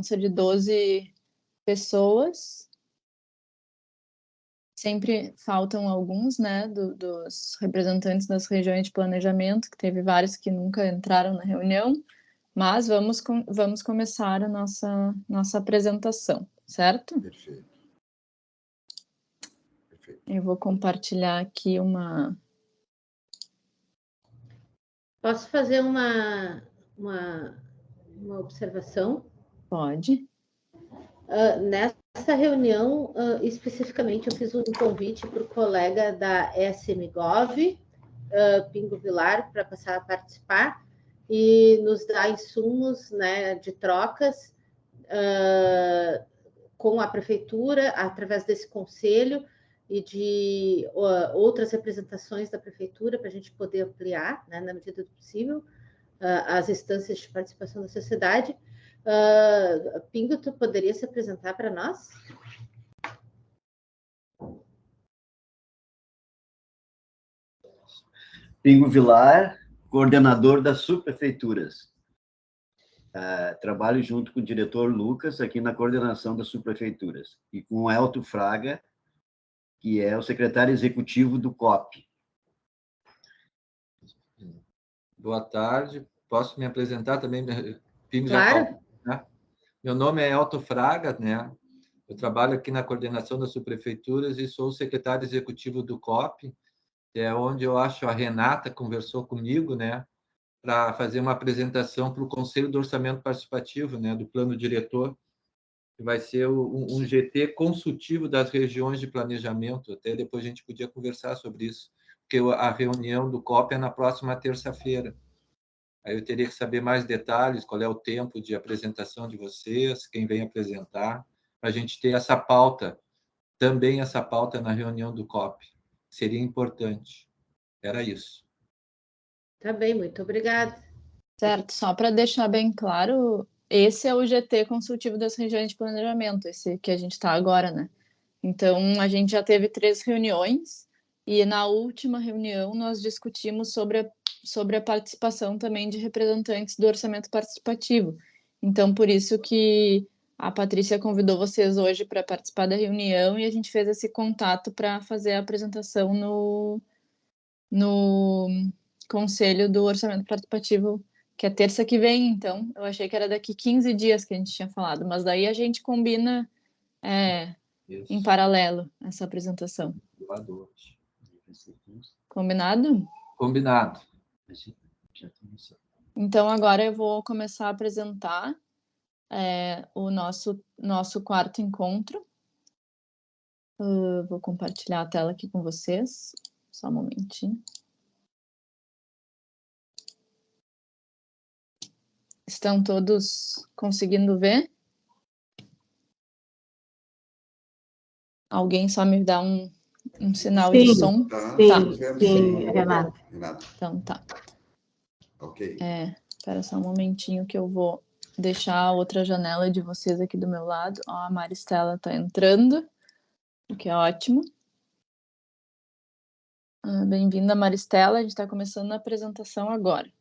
vão ser de 12 pessoas. Sempre faltam alguns, né, dos representantes das regiões de planejamento, que teve vários que nunca entraram na reunião, mas vamos começar a nossa apresentação, certo? Perfeito. Perfeito. Eu vou compartilhar aqui uma... Posso fazer uma observação? Pode. Nessa reunião, especificamente, eu fiz um convite para o colega da SMGov, Pingo Vilar, para passar a participar e nos dar insumos, né, de trocas com a prefeitura, através desse conselho e de outras representações da prefeitura, para a gente poder ampliar, né, na medida do possível, as instâncias de participação da sociedade. Pingo, tu poderia se apresentar para nós? Pingo Vilar, coordenador das subprefeituras. Trabalho junto com o diretor Lucas aqui na coordenação das subprefeituras e com o Elton Fraga, que é o secretário executivo do COP. Boa tarde. Posso me apresentar também? Pingo, claro. Né? Meu nome é Elton Fraga, né? Eu trabalho aqui na coordenação das subprefeituras e sou o secretário executivo do COP, que é onde eu acho a Renata conversou comigo, né, para fazer uma apresentação para o Conselho do Orçamento Participativo, né, do Plano Diretor, que vai ser um GT consultivo das regiões de planejamento. Até depois a gente podia conversar sobre isso, porque a reunião do COP é na próxima terça-feira. Aí eu teria que saber mais detalhes, qual é o tempo de apresentação de vocês, quem vem apresentar, para a gente ter essa pauta, também essa pauta na reunião do COP. Seria importante. Era isso. Tá bem, muito obrigada. Certo, só para deixar bem claro, esse é o GT consultivo das regiões de planejamento, esse que a gente está agora, né? Então, a gente já teve 3 reuniões e na última reunião nós discutimos sobre a participação também de representantes do orçamento participativo. Então, por isso que a Patrícia convidou vocês hoje para participar da reunião e a gente fez esse contato para fazer a apresentação no Conselho do Orçamento Participativo, que é terça que vem. Então, eu achei que era daqui 15 dias que a gente tinha falado, mas daí a gente combina em paralelo essa apresentação. Combinado? Combinado. Então, agora eu vou começar a apresentar o nosso quarto encontro. Vou compartilhar a tela aqui com vocês. Só um momentinho. Estão todos conseguindo ver? Alguém só me dá um sinal de som? Sim, Renata. Então, tá. Ok. Espera só um momentinho que eu vou deixar a outra janela de vocês aqui do meu lado. Ó, a Maristela tá entrando, o que é ótimo. Bem-vinda, Maristela. A gente está começando a apresentação agora.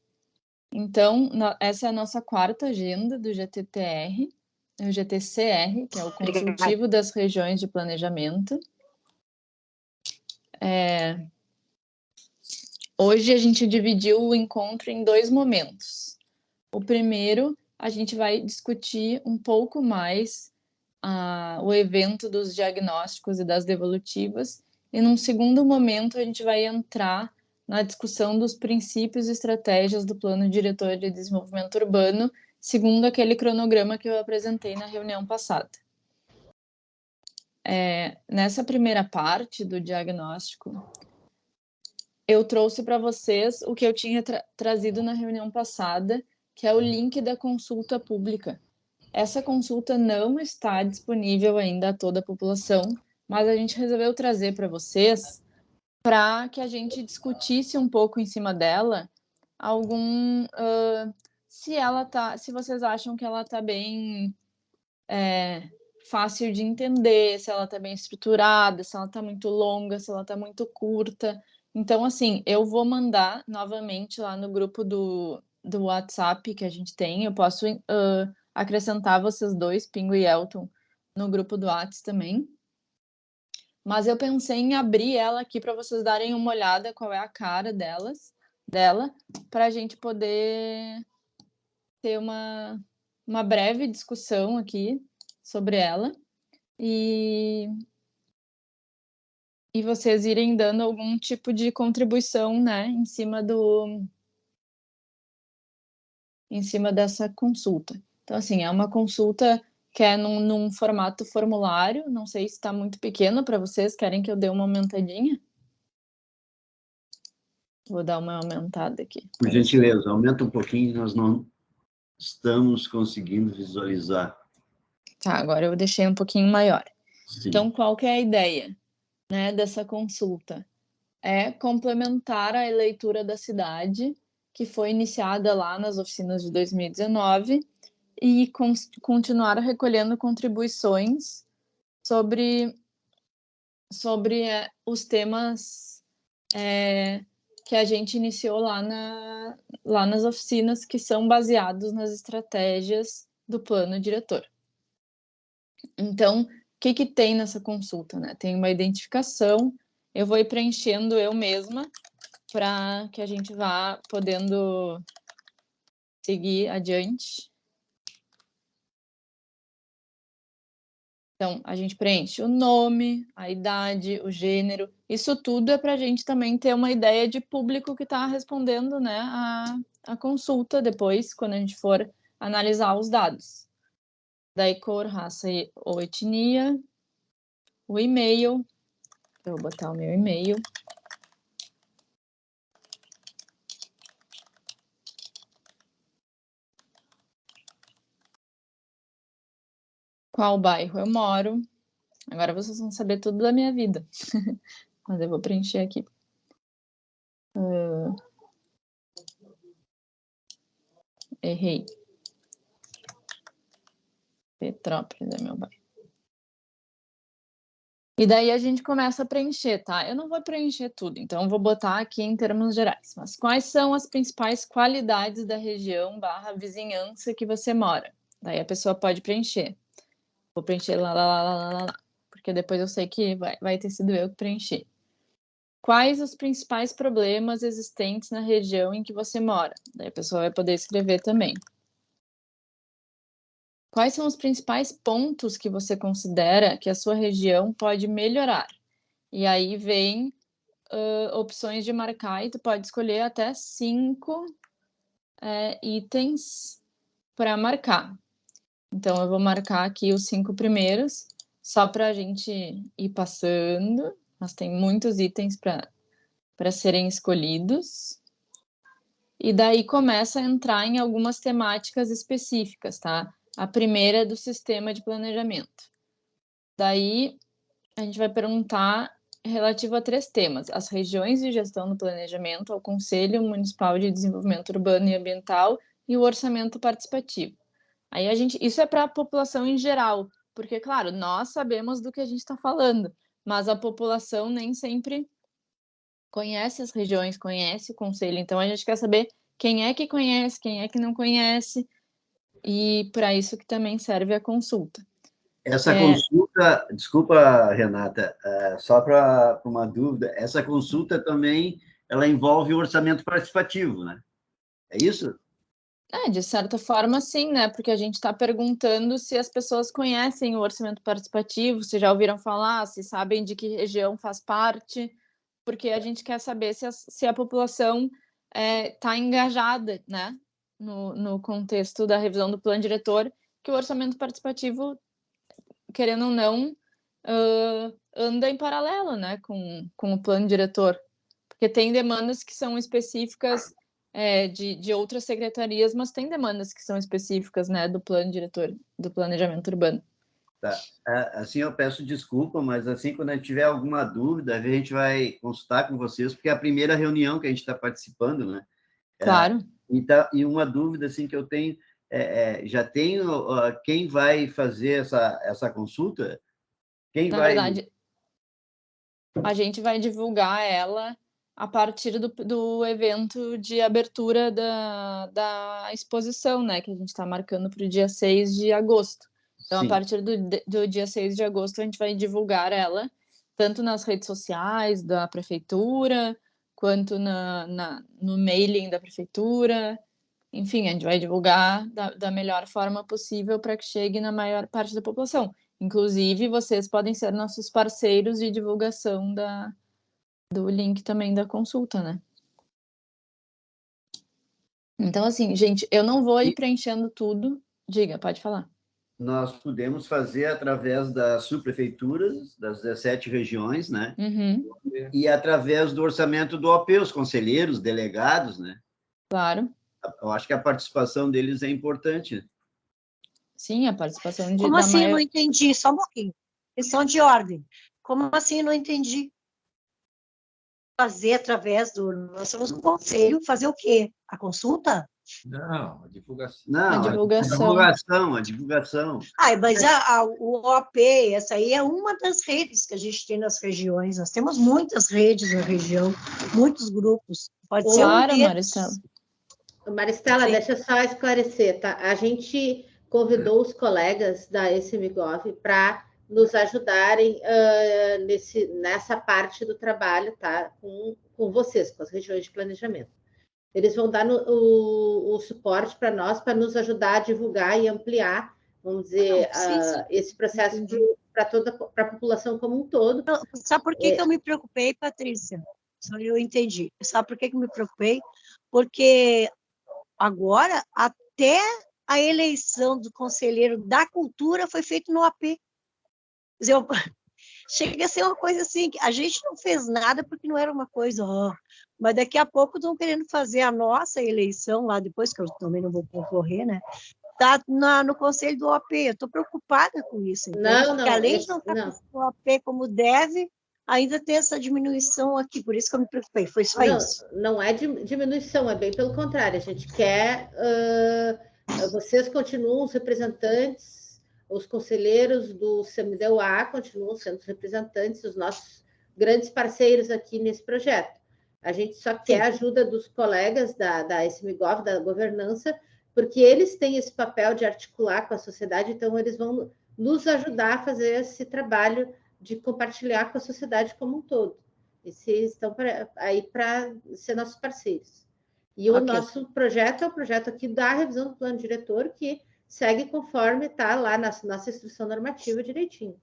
Então, essa é a nossa quarta agenda do GTTR, o GTCR, que é o Consultivo das Regiões de Planejamento. Hoje a gente dividiu o encontro em 2 momentos. O primeiro, a gente vai discutir um pouco mais o evento dos diagnósticos e das devolutivas, e num segundo momento a gente vai entrar na discussão dos princípios e estratégias do Plano Diretor de Desenvolvimento Urbano, segundo aquele cronograma que eu apresentei na reunião passada. Nessa primeira parte do diagnóstico, eu trouxe para vocês o que eu tinha trazido na reunião passada, que é o link da consulta pública. Essa consulta não está disponível ainda a toda a população, mas a gente resolveu trazer para vocês para que a gente discutisse um pouco em cima dela se vocês acham que ela está bem fácil de entender, se ela está bem estruturada, se ela está muito longa, se ela está muito curta. Então, assim, eu vou mandar novamente lá no grupo do WhatsApp que a gente tem. Eu posso acrescentar vocês dois, Pingo e Elton, no grupo do Whats também. Mas eu pensei em abrir ela aqui para vocês darem uma olhada qual é a cara dela, para a gente poder ter uma breve discussão aqui sobre ela e vocês irem dando algum tipo de contribuição, né, em cima dessa consulta. Então, assim, é uma consulta que é num formato formulário, não sei se está muito pequeno para vocês, querem que eu dê uma aumentadinha? Vou dar uma aumentada aqui. Por gentileza, aumenta um pouquinho, nós não estamos conseguindo visualizar. Tá, agora eu deixei um pouquinho maior. Sim. Então, qual que é a ideia, né, dessa consulta? É complementar a eleitura da cidade, que foi iniciada lá nas oficinas de 2019, e continuar recolhendo contribuições sobre os temas que a gente iniciou lá nas oficinas, que são baseados nas estratégias do plano diretor. Então, o que tem nessa consulta, né? Tem uma identificação, eu vou ir preenchendo eu mesma para que a gente vá podendo seguir adiante. Então, a gente preenche o nome, a idade, o gênero. Isso tudo é para a gente também ter uma ideia de público que está respondendo, né, a consulta depois, quando a gente for analisar os dados. Daí, cor, raça ou etnia, o e-mail. Eu vou botar o meu e-mail. Qual bairro eu moro. Agora vocês vão saber tudo da minha vida. Mas eu vou preencher aqui. Errei. Petrópolis é meu bairro. E daí a gente começa a preencher, tá? Eu não vou preencher tudo, então eu vou botar aqui em termos gerais. Mas quais são as principais qualidades da região / vizinhança que você mora? Daí a pessoa pode preencher. Vou preencher lá, porque depois eu sei que vai ter sido eu que preenchi. Quais os principais problemas existentes na região em que você mora? Daí a pessoa vai poder escrever também. Quais são os principais pontos que você considera que a sua região pode melhorar? E aí vem opções de marcar, e tu pode escolher até 5 itens para marcar. Então, eu vou marcar aqui os 5 primeiros, só para a gente ir passando, mas tem muitos itens para serem escolhidos. E daí começa a entrar em algumas temáticas específicas, tá? A primeira é do sistema de planejamento. Daí, a gente vai perguntar relativo a 3 temas: as regiões de gestão do planejamento, ao Conselho Municipal de Desenvolvimento Urbano e Ambiental e o orçamento participativo. Aí isso é para a população em geral, porque, claro, nós sabemos do que a gente está falando, mas a população nem sempre conhece as regiões, conhece o Conselho, então a gente quer saber quem é que conhece, quem é que não conhece, e para isso que também serve a consulta. Essa consulta, desculpa, Renata, só para uma dúvida, essa consulta também, ela envolve o orçamento participativo, né? É isso? De certa forma, sim, né? Porque a gente está perguntando se as pessoas conhecem o orçamento participativo, se já ouviram falar, se sabem de que região faz parte, porque a gente quer saber se a população está engajada, né? No contexto da revisão do plano diretor, que o orçamento participativo, querendo ou não, anda em paralelo, né, com o plano diretor, porque tem demandas que são específicas de outras secretarias, mas tem demandas que são específicas, né, do plano diretor, do planejamento urbano. Tá. Assim, eu peço desculpa, mas assim, quando a gente tiver alguma dúvida, a gente vai consultar com vocês, porque é a primeira reunião que a gente está participando, né? Claro. E uma dúvida, assim, que eu tenho, já tenho quem vai fazer essa consulta? Na verdade, a gente vai divulgar ela a partir do evento de abertura da exposição, né? Que a gente está marcando para o dia 6 de agosto. Então, Sim. a partir do dia 6 de agosto, a gente vai divulgar ela, tanto nas redes sociais da prefeitura, quanto no mailing da prefeitura. Enfim, a gente vai divulgar da melhor forma possível para que chegue na maior parte da população. Inclusive, vocês podem ser nossos parceiros de divulgação do link também da consulta, né? Então, assim, gente, eu não vou ir preenchendo tudo. Diga, pode falar. Nós podemos fazer através das subprefeituras, das 17 regiões, né? Uhum, E através do orçamento do OP, os conselheiros, delegados, né? claro. Eu acho que a participação deles é importante. Sim, a participação Como da assim? Eu maior... não entendi, só um pouquinho. Questão de ordem. Como assim? Eu não entendi. Fazer através do... Nós somos um conselho, fazer o quê? A consulta? Não, a divulgação. Não, A divulgação. a divulgação. Mas o OP, essa aí é uma das redes que a gente tem nas regiões. Nós temos muitas redes na região, muitos grupos. Pode ser um Claro, deles. Maristela. Maristela, Sim. deixa eu só esclarecer, tá? A gente convidou os colegas da SMGov para nos ajudarem nessa parte do trabalho, tá? Com vocês, com as regiões de planejamento. Eles vão dar o suporte para nós, para nos ajudar a divulgar e ampliar, vamos dizer, Sim. esse processo para a população como um todo. Sabe por que eu me preocupei, Patrícia? Só eu entendi. Sabe por que eu me preocupei? Porque agora, até a eleição do conselheiro da cultura foi feita no AP. Quer dizer, chega a ser uma coisa assim, que a gente não fez nada porque não era uma coisa, mas daqui a pouco estão querendo fazer a nossa eleição lá, depois que eu também não vou concorrer, né? Tá no conselho do OAP. Eu estou preocupada com isso. Não, porque além de não estar com o OAP como deve, ainda tem essa diminuição aqui. Por isso que eu me preocupei. Foi só isso. Não é diminuição, é bem pelo contrário. A gente quer... vocês continuam os representantes, os conselheiros do CMDUA continuam sendo os representantes, os nossos grandes parceiros aqui nesse projeto. A gente só quer a ajuda dos colegas da SMGov, da governança, porque eles têm esse papel de articular com a sociedade, então eles vão nos ajudar a fazer esse trabalho de compartilhar com a sociedade como um todo. Esses estão aí para ser nossos parceiros. E o nosso projeto é o projeto aqui da revisão do plano diretor, que segue conforme está lá na nossa instrução normativa direitinho.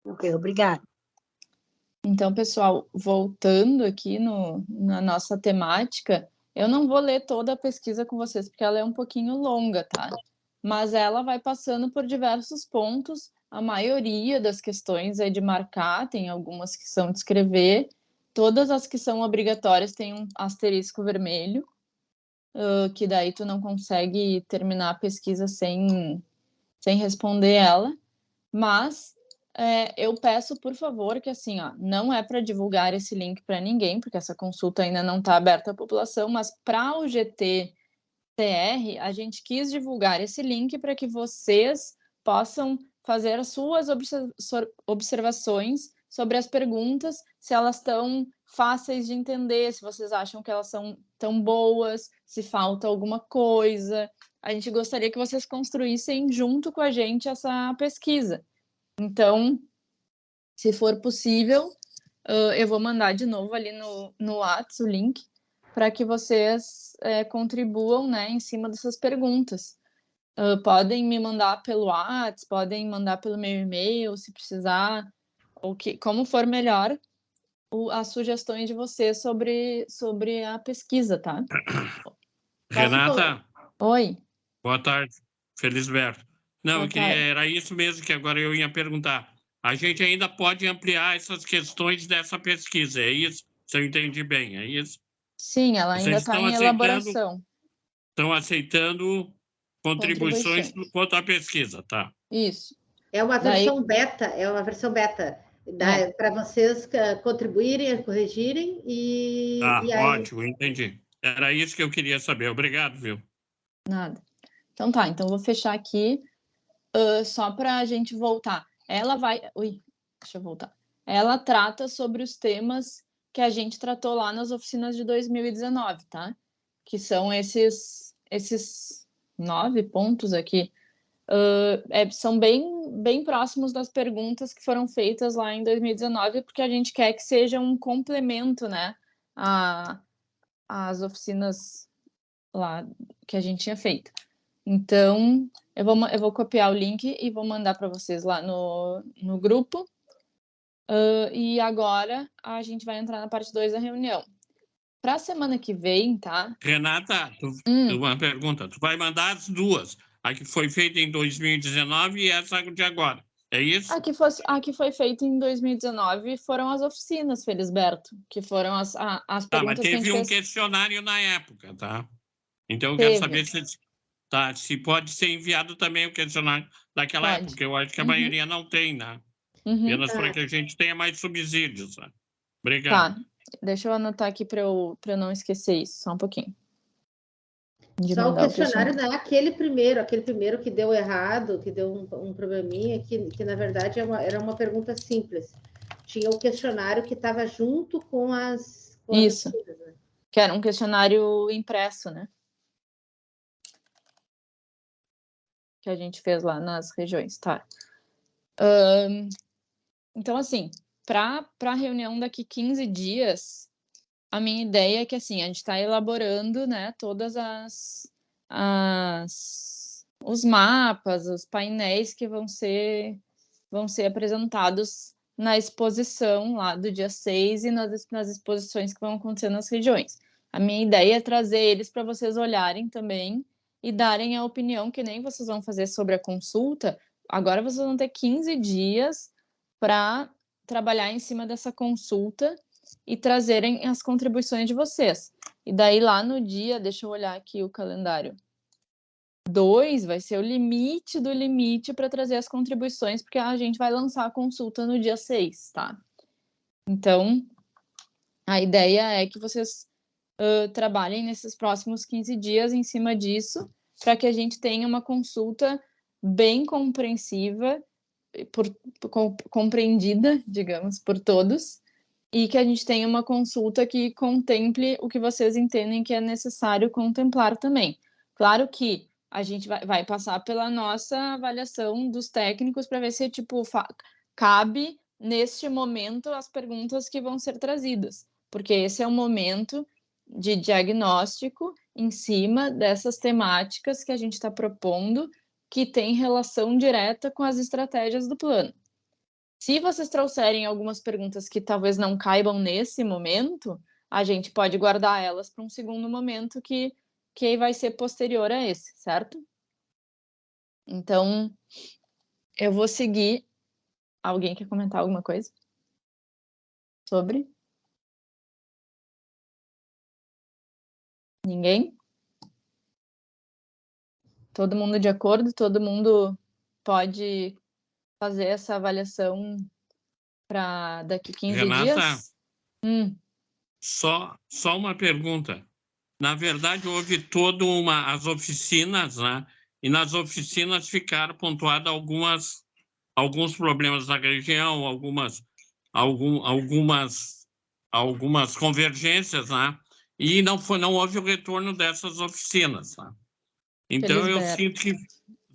Ok, obrigada. Então, pessoal, voltando aqui na nossa temática, eu não vou ler toda a pesquisa com vocês, porque ela é um pouquinho longa, tá? Mas ela vai passando por diversos pontos. A maioria das questões é de marcar, tem algumas que são de escrever. Todas as que são obrigatórias têm um asterisco vermelho, que daí tu não consegue terminar a pesquisa sem responder ela. Mas eu peço, por favor, que assim, não é para divulgar esse link para ninguém, porque essa consulta ainda não está aberta à população, mas para o GT-TR, a gente quis divulgar esse link para que vocês possam fazer as suas observações sobre as perguntas, se elas estão fáceis de entender, se vocês acham que elas são tão boas, se falta alguma coisa. A gente gostaria que vocês construíssem junto com a gente essa pesquisa. Então, se for possível, eu vou mandar de novo ali no WhatsApp o link para que vocês contribuam, né, em cima dessas perguntas. Podem me mandar pelo WhatsApp, podem mandar pelo meu e-mail, se precisar, como for melhor, as sugestões de vocês sobre a pesquisa, tá? Renata? Oi. Boa tarde, Felisberto. Não, era isso mesmo que agora eu ia perguntar. A gente ainda pode ampliar essas questões dessa pesquisa, é isso? Se eu entendi bem, é isso? Sim, ela ainda está em elaboração. Estão aceitando contribuições quanto à pesquisa, tá? Isso. É uma versão beta, para vocês contribuírem, corrigirem e... Ótimo, entendi. Era isso que eu queria saber. Obrigado, viu? Nada. Então tá, então vou fechar aqui só para a gente voltar. Ela vai... Ui, deixa eu voltar. Ela trata sobre os temas que a gente tratou lá nas oficinas de 2019, tá? Que são esses 9 pontos aqui. São bem próximos das perguntas que foram feitas lá em 2019, porque a gente quer que seja um complemento, né, às oficinas lá que a gente tinha feito. Então, eu vou copiar o link e vou mandar para vocês lá no grupo. E agora a gente vai entrar na parte 2 da reunião. Para a semana que vem, tá? Renata, uma pergunta. Tu vai mandar as duas. A que foi feita em 2019 e essa de agora. É isso? A que foi feita em 2019 foram as oficinas, Felisberto, que foram as perguntas mas teve que a gente fez. questionário na época, tá? Então, eu quero saber se pode ser enviado também o questionário daquela época, porque eu acho que a maioria não tem, né? Apenas para que a gente tenha mais subsídios. Né? Obrigado. Tá, deixa eu anotar aqui para eu não esquecer isso, só um pouquinho. Só o questionário não é aquele primeiro que deu errado, que deu um probleminha, que na verdade era uma pergunta simples. Tinha o questionário que estava junto com as isso, oficinas, né? Que era um questionário impresso, né? Que a gente fez lá nas regiões, tá? Então, assim, para a reunião daqui 15 dias, a minha ideia é que, assim, a gente está elaborando, né, todas os mapas, os painéis que vão ser apresentados na exposição lá do dia 6 e nas exposições que vão acontecer nas regiões. A minha ideia é trazer eles para vocês olharem também e darem a opinião, que nem vocês vão fazer sobre a consulta. Agora vocês vão ter 15 dias para trabalhar em cima dessa consulta e trazerem as contribuições de vocês. E daí lá no dia, deixa eu olhar aqui o calendário, 2 vai ser o limite do limite para trazer as contribuições, porque a gente vai lançar a consulta no dia 6, tá? Então, a ideia é que vocês trabalhem nesses próximos 15 dias em cima disso, para que a gente tenha uma consulta bem compreensiva, compreendida, digamos, por todos, e que a gente tenha uma consulta que contemple o que vocês entendem que é necessário contemplar também. Claro que a gente vai passar pela nossa avaliação dos técnicos para ver se, tipo, cabe, neste momento, as perguntas que vão ser trazidas, porque esse é o momento de diagnóstico em cima dessas temáticas que a gente está propondo, que tem relação direta com as estratégias do plano. Se vocês trouxerem algumas perguntas que talvez não caibam nesse momento, a gente pode guardar elas para um segundo momento que vai ser posterior a esse, certo? Então, eu vou seguir. Alguém quer comentar alguma coisa sobre? Ninguém? Todo mundo de acordo? Todo mundo pode fazer essa avaliação para daqui 15 dias? Só uma pergunta. Na verdade, houve as oficinas, né? E nas oficinas ficaram pontuados alguns problemas da região, algumas convergências, né? E não houve o retorno dessas oficinas. Tá? Então, eu sinto que...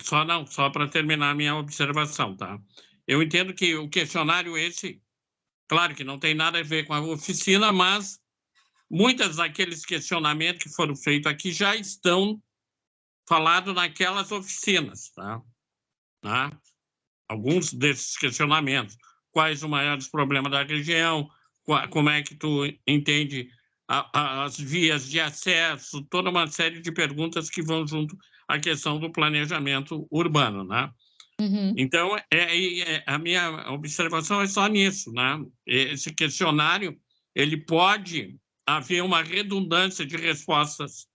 Só para terminar a minha observação, tá? Eu entendo que o questionário esse, claro que não tem nada a ver com a oficina, mas muitos daqueles questionamentos que foram feitos aqui já estão falados naquelas oficinas, tá? Alguns desses questionamentos. Quais os maiores problemas da região? Como é que tu entende as vias de acesso? Toda uma série de perguntas que vão junto à questão do planejamento urbano, né? Então, a minha observação é só nisso, né? Esse questionário, ele pode haver uma redundância de respostas,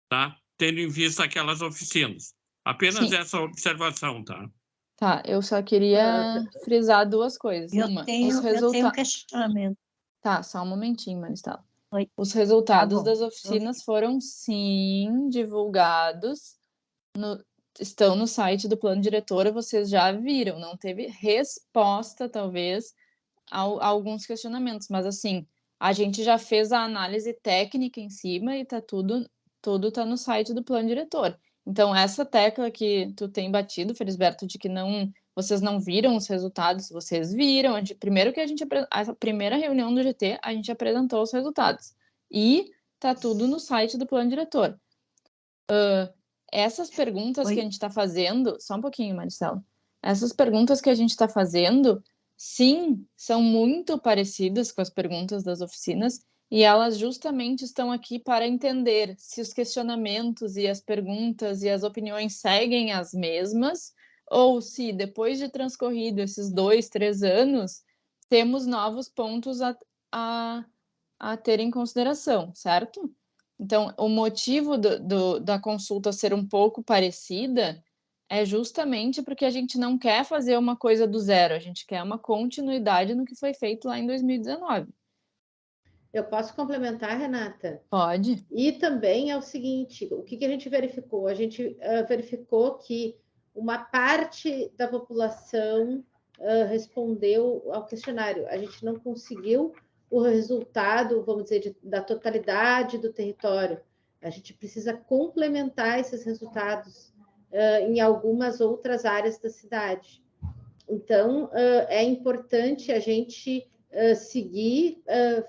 tá? Tendo em vista aquelas oficinas. Apenas essa observação, tá? Tá, eu só queria frisar duas coisas. Eu tenho um questionamento. Tá, só um momentinho, Maristela. Os resultados das oficinas foram, sim, divulgados, estão no site do Plano Diretor, vocês já viram, não teve resposta, talvez, a alguns questionamentos, mas, assim, A gente já fez a análise técnica em cima e tá tudo tá no site do plano diretor. Então, essa tecla que tu tem batido, Felisberto, de que vocês não viram os resultados, vocês viram. A primeira reunião do GT, a gente apresentou os resultados. E tá tudo no site do plano diretor. Essas perguntas que a gente está fazendo... Só um pouquinho, Maricela. Essas perguntas que a gente está fazendo, sim, são muito parecidas com as perguntas das oficinas, e elas justamente estão aqui para entender se os questionamentos e as perguntas e as opiniões seguem as mesmas, ou se, depois de transcorrido esses 2, 3 anos, temos novos pontos a ter em consideração, certo? Então, o motivo da consulta ser um pouco parecida é justamente porque a gente não quer fazer uma coisa do zero, a gente quer uma continuidade no que foi feito lá em 2019. Eu posso complementar, Renata? Pode. E também é o seguinte, o que a gente verificou? A gente verificou que uma parte da população respondeu ao questionário. A gente não conseguiu o resultado, vamos dizer, da totalidade do território. A gente precisa complementar esses resultados em algumas outras áreas da cidade. Então, é importante a gente seguir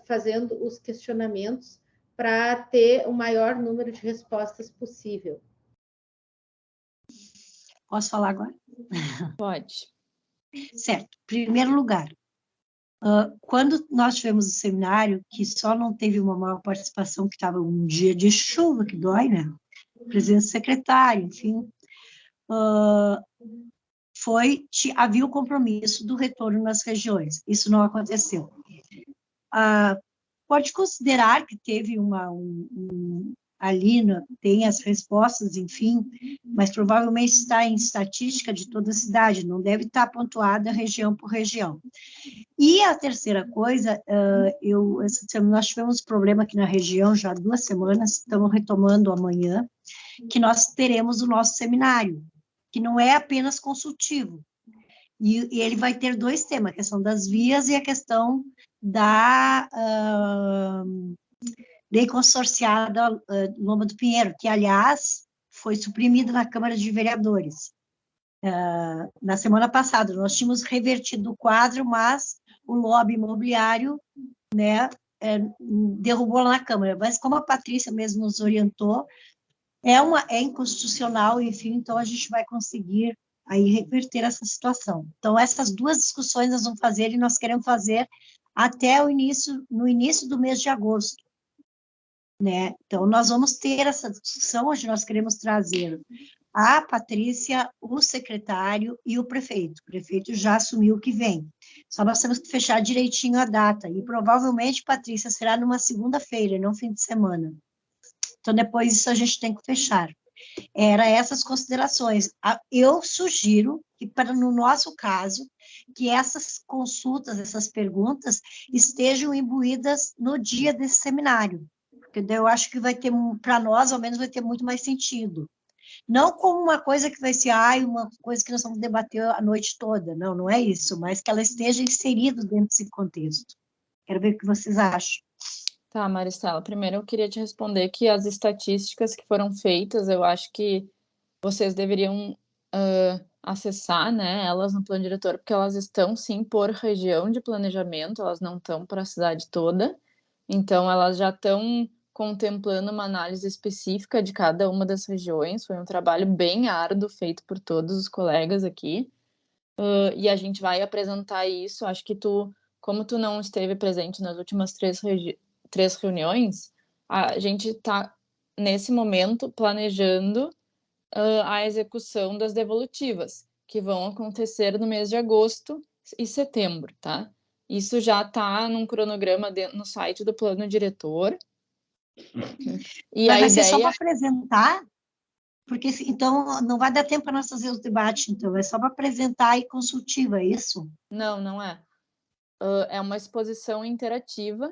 fazendo os questionamentos para ter o maior número de respostas possível. Posso falar agora? Pode. Certo. Primeiro lugar, quando nós tivemos o seminário, que só não teve uma maior participação, que estava um dia de chuva, que dói, né? Presença do secretário, enfim, havia o compromisso do retorno nas regiões. Isso não aconteceu. Pode considerar que teve ali tem as respostas, enfim, mas provavelmente está em estatística de toda a cidade, não deve estar pontuada região por região. E a terceira coisa, nós tivemos problema aqui na região já há 2 semanas, estamos retomando amanhã, que nós teremos o nosso seminário, que não é apenas consultivo. E ele vai ter 2 temas, a questão das vias e a questão da lei consorciada Loma do Pinheiro, que, aliás, foi suprimida na Câmara de Vereadores. Na semana passada, nós tínhamos revertido o quadro, mas o lobby imobiliário, né, derrubou lá na Câmara. Mas como a Patrícia mesmo nos orientou, é inconstitucional, enfim, então a gente vai conseguir aí reverter essa situação. Então, essas 2 discussões nós vamos fazer, e nós queremos fazer até no início do mês de agosto, né? Então, nós vamos ter essa discussão, onde nós queremos trazer a Patrícia, o secretário e o prefeito. O prefeito já assumiu o que vem. Só nós temos que fechar direitinho a data, e provavelmente, Patrícia, será numa segunda-feira, não fim de semana. Então, depois disso, a gente tem que fechar. Era essas considerações. Eu sugiro que, no nosso caso, que essas consultas, essas perguntas, estejam imbuídas no dia desse seminário, porque eu acho que vai ter, para nós, ao menos, vai ter muito mais sentido. Não como uma coisa que vai ser, uma coisa que nós vamos debater a noite toda, não é isso, mas que ela esteja inserida dentro desse contexto. Quero ver o que vocês acham. Tá, Maristela, primeiro eu queria te responder que as estatísticas que foram feitas, eu acho que vocês deveriam acessar, né, elas no plano diretor, porque elas estão, sim, por região de planejamento, elas não estão para a cidade toda, então elas já estão contemplando uma análise específica de cada uma das regiões. Foi um trabalho bem árduo feito por todos os colegas aqui, e a gente vai apresentar isso. Acho que como tu não esteve presente nas últimas 3 reuniões, a gente está, nesse momento, planejando a execução das devolutivas, que vão acontecer no mês de agosto e setembro, tá? Isso já está num cronograma no site do plano diretor. E mas a vai ideia... ser só para apresentar? Porque, então, não vai dar tempo para nós fazer os debates, então, é só para apresentar e consultiva, é isso? Não é. É uma exposição interativa,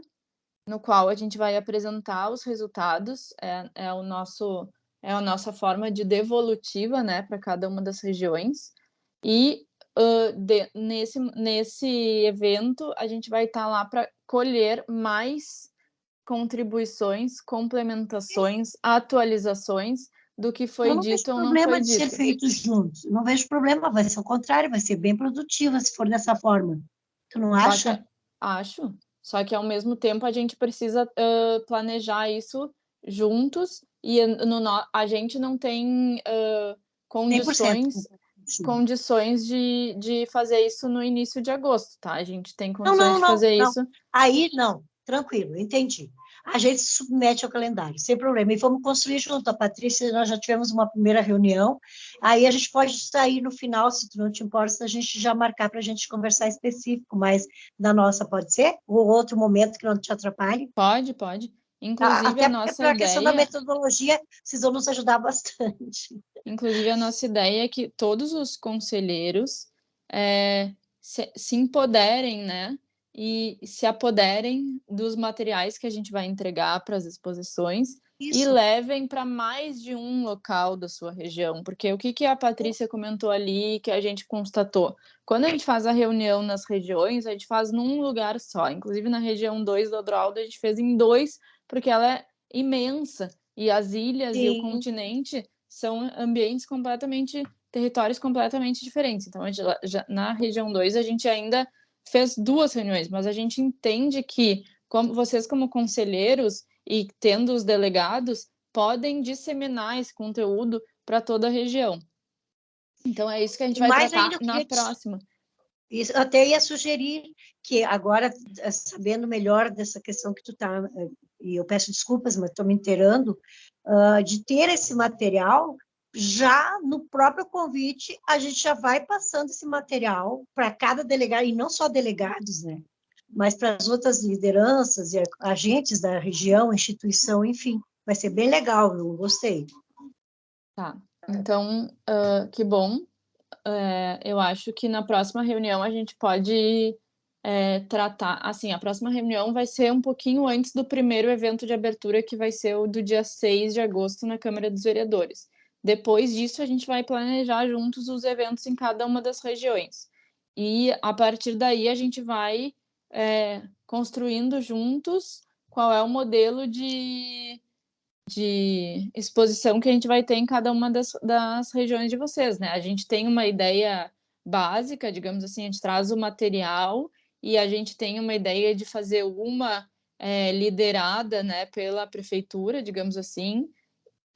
no qual a gente vai apresentar os resultados, é a nossa forma de devolutiva, né, para cada uma das regiões, e nesse evento, a gente vai estar lá para colher mais contribuições, complementações, atualizações do que foi dito ou não foi problema de ser dito. feitos juntos. Não vejo problema, vai ser o contrário, vai ser bem produtiva se for dessa forma. Tu não acha? Acho. Só que, ao mesmo tempo, a gente precisa planejar isso juntos e a gente não tem 100%. condições de fazer isso no início de agosto, tá? A gente tem Não, condições de fazer não. isso. Aí, não. Tranquilo, entendi. A gente se submete ao calendário, sem problema. E vamos construir junto. A Patrícia, nós já tivemos uma primeira reunião. Aí a gente pode sair no final, se tu não te importa, a gente já marcar para a gente conversar específico, mas da nossa pode ser? Ou outro momento que não te atrapalhe? Pode. Inclusive, Até a porque nossa para a questão da ideia... metodologia, vocês vão nos ajudar bastante. Inclusive, a nossa ideia é que todos os conselheiros se empoderem, né? E se apoderem dos materiais que a gente vai entregar para as exposições e Isso. levem para mais de um local da sua região. Porque o que a Patrícia comentou ali, que a gente constatou? Quando a gente faz a reunião nas regiões, a gente faz num lugar só. Inclusive, na região 2 do Odroaldo, a gente fez em 2, porque ela é imensa. E as ilhas e o continente são ambientes territórios completamente diferentes. Então, na região 2, a gente ainda fez 2 reuniões, mas a gente entende que vocês, como conselheiros e tendo os delegados, podem disseminar esse conteúdo para toda a região. Então, é isso que a gente vai tratar na próxima. Isso, eu até ia sugerir que agora, sabendo melhor dessa questão que tu está, e eu peço desculpas, mas estou me inteirando, de ter esse material, já no próprio convite, a gente já vai passando esse material para cada delegado, e não só delegados, né? Mas para as outras lideranças e agentes da região, instituição, enfim. Vai ser bem legal, eu gostei. Tá, então, que bom. Eu acho que na próxima reunião a gente pode tratar, assim, a próxima reunião vai ser um pouquinho antes do primeiro evento de abertura, que vai ser o do dia 6 de agosto na Câmara dos Vereadores. Depois disso, a gente vai planejar juntos os eventos em cada uma das regiões. E, a partir daí, a gente vai construindo juntos qual é o modelo de exposição que a gente vai ter em cada uma das regiões de vocês, né? A gente tem uma ideia básica, digamos assim, a gente traz o material e a gente tem uma ideia de fazer uma liderada, né, pela prefeitura, digamos assim,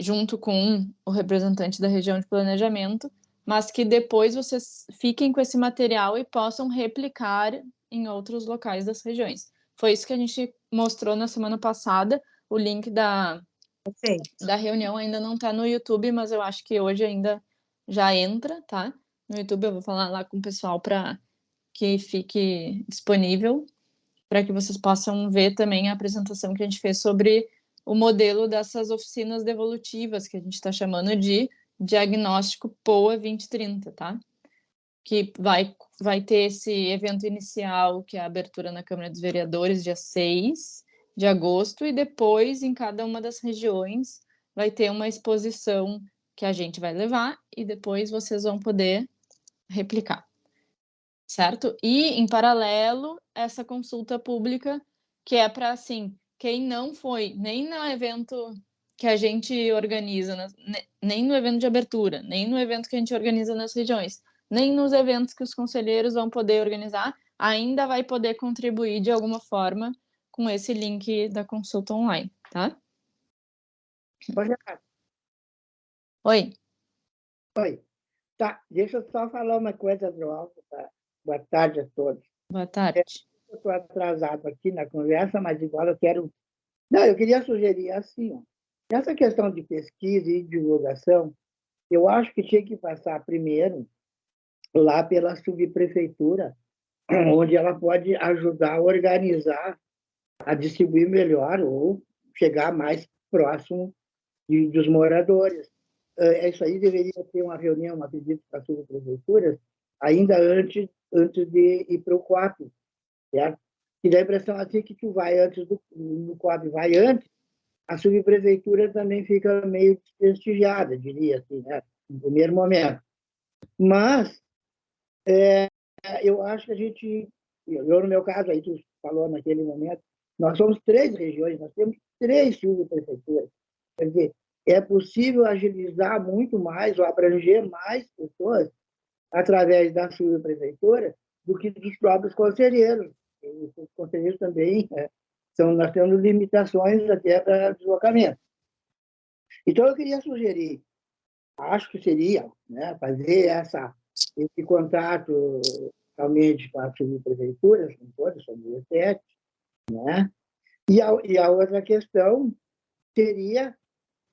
junto com o representante da região de planejamento, mas que depois vocês fiquem com esse material e possam replicar em outros locais das regiões. Foi isso que a gente mostrou na semana passada. O link da reunião ainda não está no YouTube, mas eu acho que hoje ainda já entra, tá? No YouTube eu vou falar lá com o pessoal para que fique disponível, para que vocês possam ver também a apresentação que a gente fez sobre o modelo dessas oficinas devolutivas, que a gente está chamando de diagnóstico POA 2030, tá? Que vai ter esse evento inicial, que é a abertura na Câmara dos Vereadores, dia 6 de agosto, e depois, em cada uma das regiões, vai ter uma exposição que a gente vai levar, e depois vocês vão poder replicar, certo? E, em paralelo, essa consulta pública, que é para, assim, quem não foi nem no evento que a gente organiza, nem no evento de abertura, nem no evento que a gente organiza nas regiões, nem nos eventos que os conselheiros vão poder organizar, ainda vai poder contribuir de alguma forma com esse link da consulta online, tá? Oi. Oi. Tá, deixa eu só falar uma coisa do alto, tá? Boa tarde a todos. Boa tarde. Eu estou atrasado aqui na conversa, mas igual eu quero... Não, eu queria sugerir assim, ó. Essa questão de pesquisa e divulgação, eu acho que tinha que passar primeiro lá pela subprefeitura, onde ela pode ajudar a organizar, a distribuir melhor ou chegar mais próximo dos moradores. Isso aí deveria ter uma reunião, acredito, com as subprefeituras, ainda antes de ir para o COAP, certo? E dá a impressão assim que tu vai antes do COAP, vai antes, a subprefeitura também fica meio desprestigiada, diria assim, né? No primeiro momento. Mas Eu acho que a gente, no meu caso, aí tu falou naquele momento, nós somos 3 regiões, nós temos 3 subprefeituras. Quer dizer, é possível agilizar muito mais ou abranger mais pessoas através da subprefeitura do que dos próprios conselheiros. E os conselheiros também, nós temos limitações até para deslocamento. Então, eu queria sugerir, acho que seria, né, fazer esse contato realmente com as subprefeituras, com todas, são 17, né? E a outra questão seria,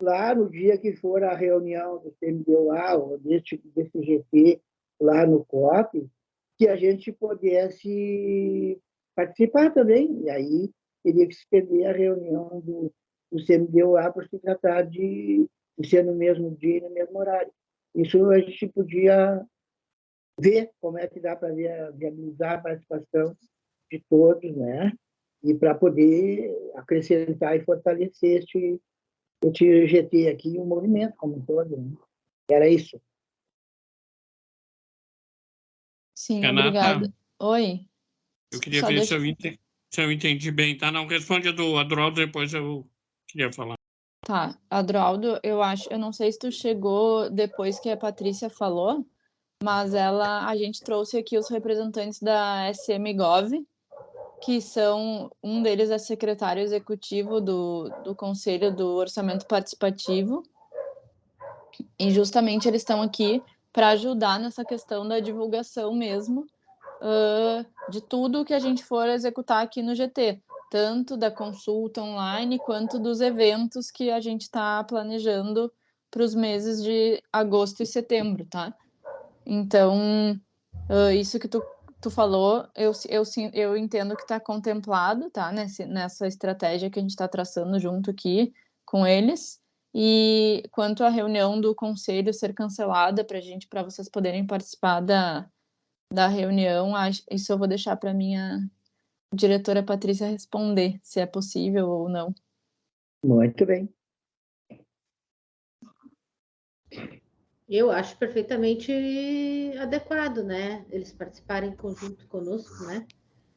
lá no dia que for a reunião do CMDOA ou desse GT lá no COP, que a gente pudesse participar também. E aí teria que suspender a reunião do CMDOA por se tratar de ser no mesmo dia e no mesmo horário. Isso a gente podia ver como é que dá para viabilizar a participação de todos, né? E para poder acrescentar e fortalecer este GT aqui, o movimento como um todo. Né? Era isso. Sim, Renata, obrigada. Oi. eu queria ver se eu entendi bem, tá? Não responde do Adroaldo, depois eu queria falar. Tá, Adroaldo, eu não sei se tu chegou depois que a Patrícia falou, mas a gente trouxe aqui os representantes da SMGov, que são, um deles é secretário executivo do Conselho do Orçamento Participativo, e justamente eles estão aqui para ajudar nessa questão da divulgação mesmo, de tudo que a gente for executar aqui no GT, tanto da consulta online quanto dos eventos que a gente está planejando para os meses de agosto e setembro, tá? Então, isso que tu falou, eu entendo que está contemplado, tá? Nessa estratégia que a gente está traçando junto aqui com eles. E quanto à reunião do conselho ser cancelada para vocês poderem participar da reunião, isso eu vou deixar para minha diretora Patrícia responder, se é possível ou não. Muito bem. Eu acho perfeitamente adequado, né? Eles participarem em conjunto conosco, né?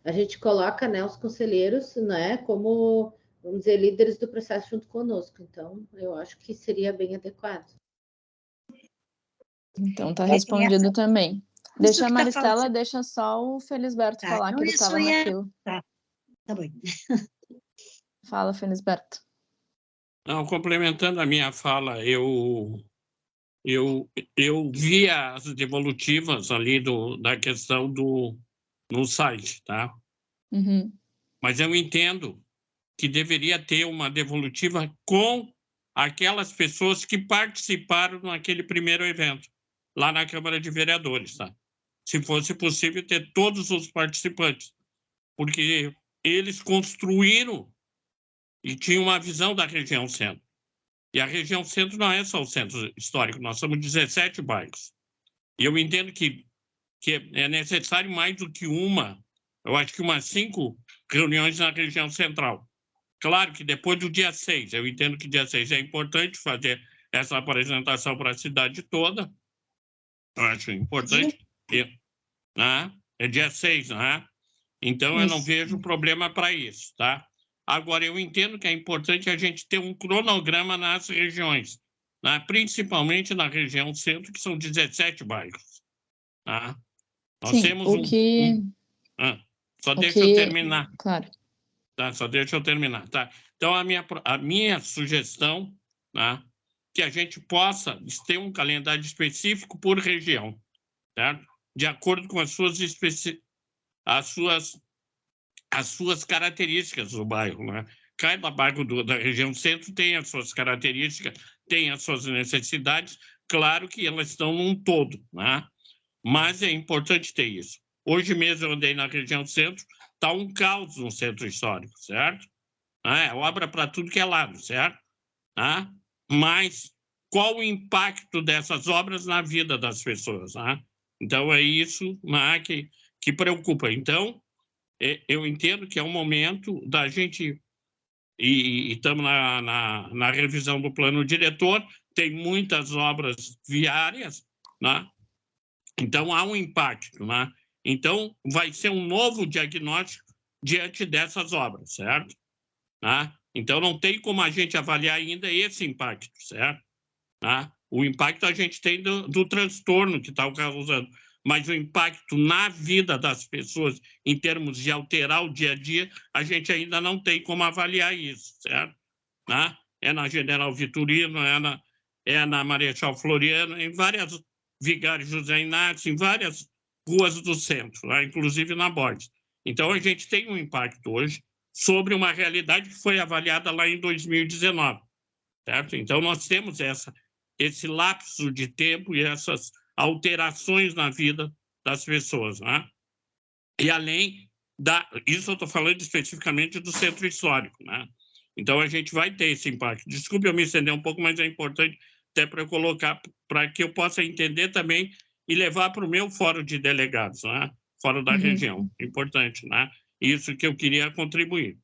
A gente coloca, né, os conselheiros, né, como, vamos dizer, líderes do processo junto conosco. Então, eu acho que seria bem adequado. Então, tá respondido também. Deixa a Maristela, deixa só o Felisberto falar, que ele estava na fila. Tá bom. Fala, Felisberto. Não, complementando a minha fala, eu vi as devolutivas ali da questão no site, tá? Uhum. Mas eu entendo que deveria ter uma devolutiva com aquelas pessoas que participaram naquele primeiro evento, lá na Câmara de Vereadores, tá? Se fosse possível ter todos os participantes, porque eles construíram e tinham uma visão da região centro. E a região centro não é só o centro histórico, nós somos 17 bairros. E eu entendo que é necessário mais do que eu acho que umas 5 reuniões na região central. Claro que depois do dia 6, eu entendo que dia 6 é importante fazer essa apresentação para a cidade toda. Eu acho importante. Né? É dia 6, né? Então, eu não vejo problema para isso, tá? Agora, eu entendo que é importante a gente ter um cronograma nas regiões, né? Principalmente na região centro, que são 17 bairros. Tá? Nós temos só deixa eu terminar. Claro. Tá? Só deixa eu terminar. Tá? Então, a minha sugestão, né, que a gente possa ter um calendário específico por região, certo? De acordo com as suas características do bairro. Né? Cada bairro da região centro tem as suas características, tem as suas necessidades. Claro que elas estão num todo, né? Mas é importante ter isso. Hoje mesmo eu andei na região centro, está um caos no centro histórico, certo? É obra para tudo que é lado, certo? Mas qual o impacto dessas obras na vida das pessoas? Então, é isso que preocupa. Então, eu entendo que é um momento da gente, e estamos na revisão do plano diretor, tem muitas obras viárias, né? Então, há um impacto, né? Então, vai ser um novo diagnóstico diante dessas obras, certo? Né? Então, não tem como a gente avaliar ainda esse impacto, certo? Né? O impacto a gente tem do transtorno que está causando, mas o impacto na vida das pessoas, em termos de alterar o dia a dia, a gente ainda não tem como avaliar isso, certo? Né? É na General Vitorino, é na Marechal Floriano, em várias Vigário José Inácio, em várias ruas do centro, né? Inclusive na Borges. Então, a gente tem um impacto hoje sobre uma realidade que foi avaliada lá em 2019, certo? Então, nós temos esse lapso de tempo e essas alterações na vida das pessoas, né? E além isso eu estou falando especificamente do centro histórico, né? Então, a gente vai ter esse impacto. Desculpe eu me estender um pouco, mas é importante até para eu colocar, para que eu possa entender também e levar para o meu fórum de delegados, né? Fórum da região. Importante, né? Isso que eu queria contribuir.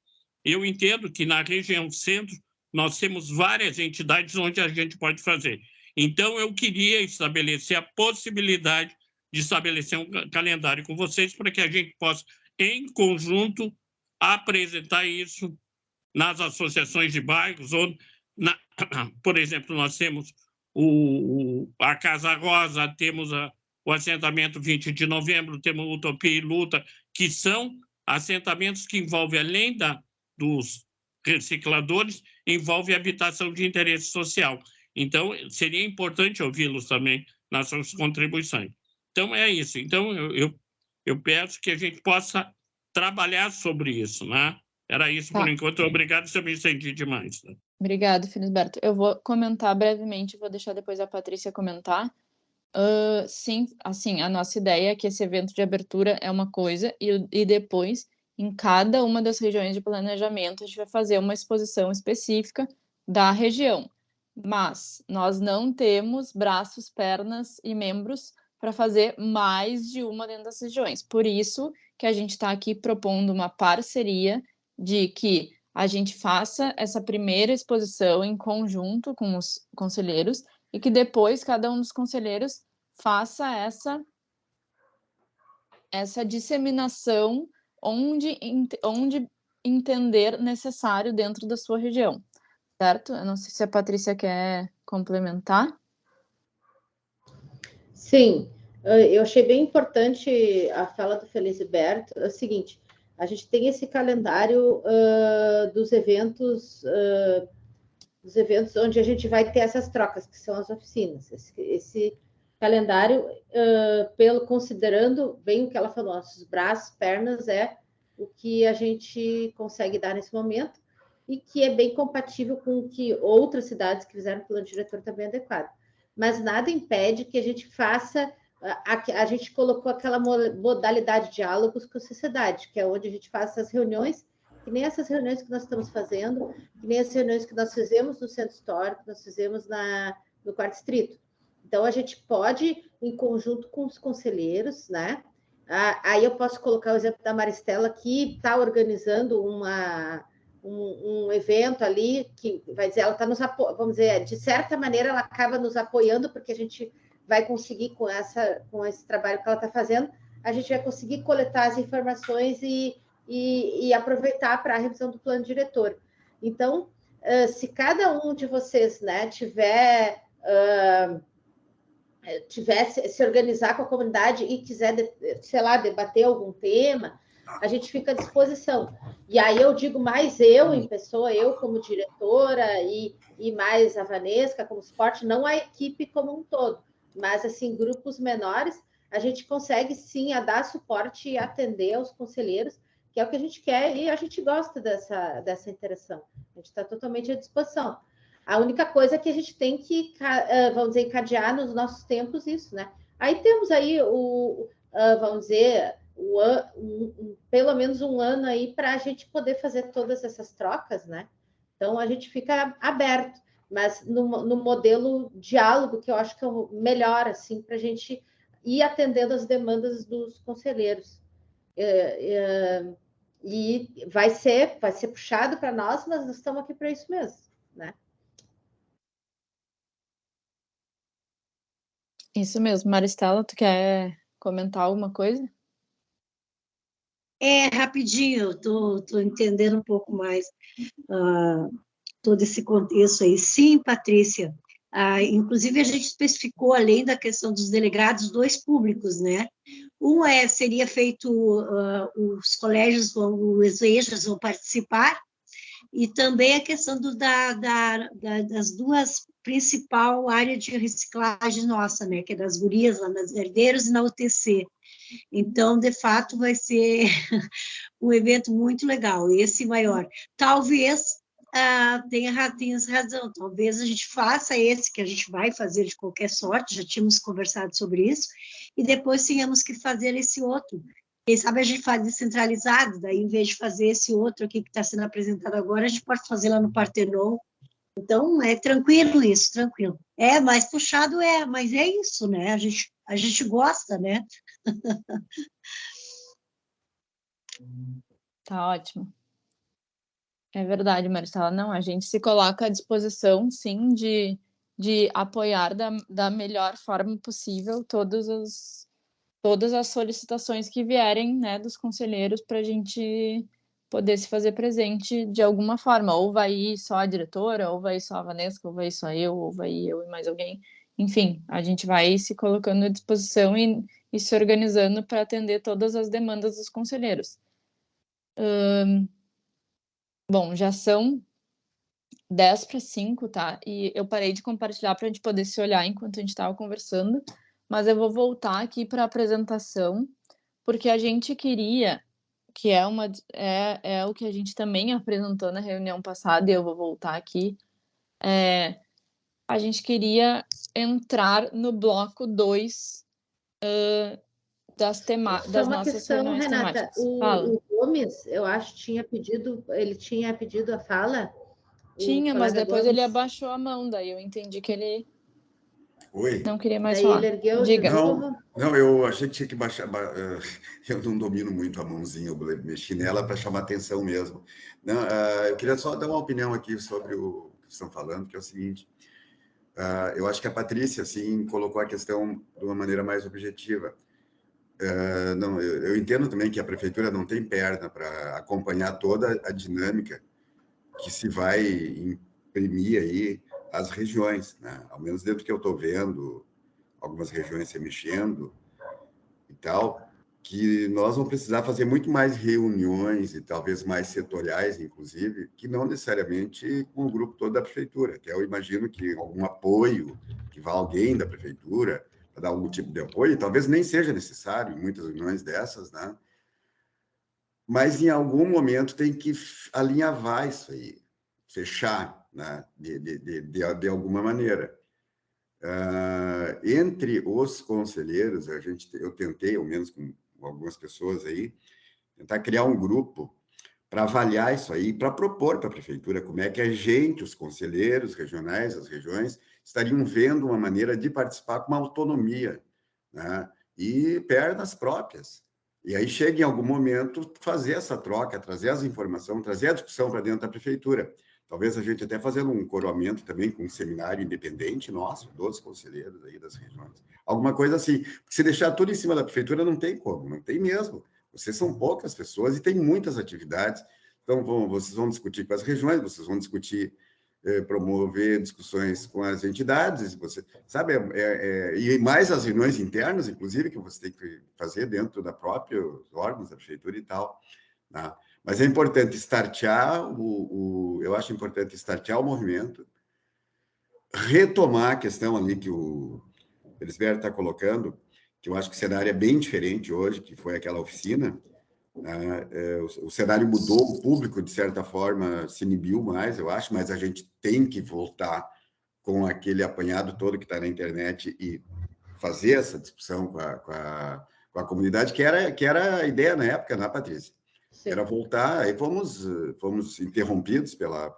Eu entendo que na região centro nós temos várias entidades onde a gente pode fazer. Então, eu queria estabelecer a possibilidade de estabelecer um calendário com vocês para que a gente possa, em conjunto, apresentar isso nas associações de bairros, ou, por exemplo, nós temos a Casa Rosa, temos o assentamento 20 de novembro, temos o Utopia e Luta, que são assentamentos que envolvem, além dos recicladores, envolve habitação de interesse social. Então, seria importante ouvi-los também nas suas contribuições. Então, é isso. Então, eu peço que a gente possa trabalhar sobre isso, né? Era isso por enquanto. Obrigado se eu me estendi demais. Né? Obrigado, Felisberto. Eu vou comentar brevemente, vou deixar depois a Patrícia comentar. Sim, assim, a nossa ideia é que esse evento de abertura é uma coisa e depois, em cada uma das regiões de planejamento, a gente vai fazer uma exposição específica da região. Mas nós não temos braços, pernas e membros para fazer mais de uma dentro das regiões. Por isso que a gente está aqui propondo uma parceria de que a gente faça essa primeira exposição em conjunto com os conselheiros e que depois cada um dos conselheiros faça essa disseminação onde entender necessário dentro da sua região, certo? Eu não sei se a Patrícia quer complementar. Sim, eu achei bem importante a fala do Felisberto. É o seguinte, a gente tem esse calendário dos eventos onde a gente vai ter essas trocas, que são as oficinas. Esse calendário, considerando bem o que ela falou, nossos braços, pernas, é o que a gente consegue dar nesse momento e que é bem compatível com o que outras cidades que fizeram plano diretor também adequado. Mas nada impede que a gente faça... A gente colocou aquela modalidade de diálogos com a sociedade, que é onde a gente faz essas reuniões, que nem essas reuniões que nós estamos fazendo, que nem as reuniões que nós fizemos no Centro Histórico, nós fizemos no Quarto Distrito. Então, a gente pode, em conjunto com os conselheiros, né? Aí eu posso colocar o exemplo da Maristela, que está organizando um evento ali, que vai dizer, ela está nos apoiando, vamos dizer, de certa maneira, ela acaba nos apoiando, porque a gente vai conseguir, com esse trabalho que ela está fazendo, a gente vai conseguir coletar as informações e aproveitar para a revisão do plano diretor. Então, se cada um de vocês, né, tiver se organizar com a comunidade e quiser, sei lá, debater algum tema, a gente fica à disposição. E aí eu digo mais eu em pessoa, eu como diretora e mais a Vanesca como suporte, não a equipe como um todo, mas assim, grupos menores, a gente consegue sim dar suporte e atender aos conselheiros, que é o que a gente quer e a gente gosta dessa interação. A gente está totalmente à disposição. A única coisa é que a gente tem que, vamos dizer, encadear nos nossos tempos isso, né? Aí temos aí vamos dizer, pelo menos um ano aí para a gente poder fazer todas essas trocas, né? Então a gente fica aberto, mas no modelo diálogo, que eu acho que é o melhor, assim, para a gente ir atendendo as demandas dos conselheiros. E vai ser puxado para nós, mas nós estamos aqui para isso mesmo, né? Isso mesmo. Maristela, tu quer comentar alguma coisa? Rapidinho, estou entendendo um pouco mais todo esse contexto aí. Sim, Patrícia. Inclusive, a gente especificou, além da questão dos delegados, 2 públicos, né? Um seria feito, os colégios, os EJAs vão participar, e também a questão das 2 principal áreas de reciclagem nossa, né? Que é das gurias, lá nas Herdeiros e na UTC. Então, de fato, vai ser um evento muito legal, esse maior. Talvez tenha razão, talvez a gente faça esse, que a gente vai fazer de qualquer sorte, já tínhamos conversado sobre isso, e depois tenhamos que fazer esse outro. Quem sabe a gente faz descentralizado, daí em vez de fazer esse outro aqui que está sendo apresentado agora, a gente pode fazer lá no Partenon. Então, é tranquilo isso, tranquilo. Mais puxado, mas é isso, né? A gente gosta, né? Tá ótimo. É verdade, Maristela. Não, a gente se coloca à disposição, sim, de apoiar da melhor forma possível todas as solicitações que vierem, né, dos conselheiros para a gente poder se fazer presente de alguma forma. Ou vai ir só a diretora, ou vai ir só a Vanessa, ou vai ir só eu, ou vai ir eu e mais alguém. Enfim, a gente vai se colocando à disposição e se organizando para atender todas as demandas dos conselheiros. Bom, já são 10:05, tá? E eu parei de compartilhar para a gente poder se olhar enquanto a gente estava conversando, mas eu vou voltar aqui para a apresentação, porque a gente queria, que é o que a gente também apresentou na reunião passada, e eu vou voltar aqui, a gente queria entrar no bloco 2 das nossas questão, reuniões Renata, temáticas. Fala. O Gomes, eu acho, ele tinha pedido a fala. Tinha, mas depois Gomes. ele abaixou a mão, daí eu entendi que ele Oi? não queria mais Daí falar. ele ergueu Diga. de novo. Não, eu achei que tinha que baixar. Eu não domino muito a mãozinha, eu mexi nela para chamar atenção mesmo. Não, eu queria só dar uma opinião aqui sobre o que estão falando, que é o seguinte. Eu acho que a Patrícia, assim, colocou a questão de uma maneira mais objetiva. Não, eu entendo também que a prefeitura não tem perna para acompanhar toda a dinâmica que se vai imprimir aí às regiões, né? Ao menos dentro do que eu estou vendo, algumas regiões se mexendo e tal, que nós vamos precisar fazer muito mais reuniões e talvez mais setoriais, inclusive, que não necessariamente com o grupo todo da prefeitura. Até eu imagino que algum apoio, que vá alguém da prefeitura para dar algum tipo de apoio, talvez nem seja necessário em muitas reuniões dessas, né? Mas em algum momento tem que alinhavar isso aí, fechar, né? de alguma maneira. Entre os conselheiros, eu tentei, ao menos com algumas pessoas aí, tentar criar um grupo para avaliar isso aí, para propor para a prefeitura como é que a gente, os conselheiros regionais, as regiões, estariam vendo uma maneira de participar com uma autonomia, né? E pernas próprias. E aí chega em algum momento fazer essa troca, trazer as informações, trazer a discussão para dentro da prefeitura. Talvez a gente até fazendo um coroamento também com um seminário independente nosso, dos conselheiros aí das regiões. Alguma coisa assim. Se deixar tudo em cima da prefeitura, não tem como, não tem mesmo. Vocês são poucas pessoas e tem muitas atividades. Então, vocês vão discutir com as regiões, vocês vão discutir, promover discussões com as entidades, você sabe, e mais as reuniões internas, inclusive, que você tem que fazer dentro da própria órgãos da prefeitura e tal, né? Mas é importante startear eu acho importante startear o movimento, retomar a questão ali que o Elisberto está colocando, que eu acho que o cenário é bem diferente hoje, que foi aquela oficina, né? O cenário mudou, o público, de certa forma, se inibiu mais, eu acho, mas a gente tem que voltar com aquele apanhado todo que está na internet e fazer essa discussão com a comunidade, que era a ideia na época, né, Patrícia? Sim. Era voltar, aí fomos interrompidos pela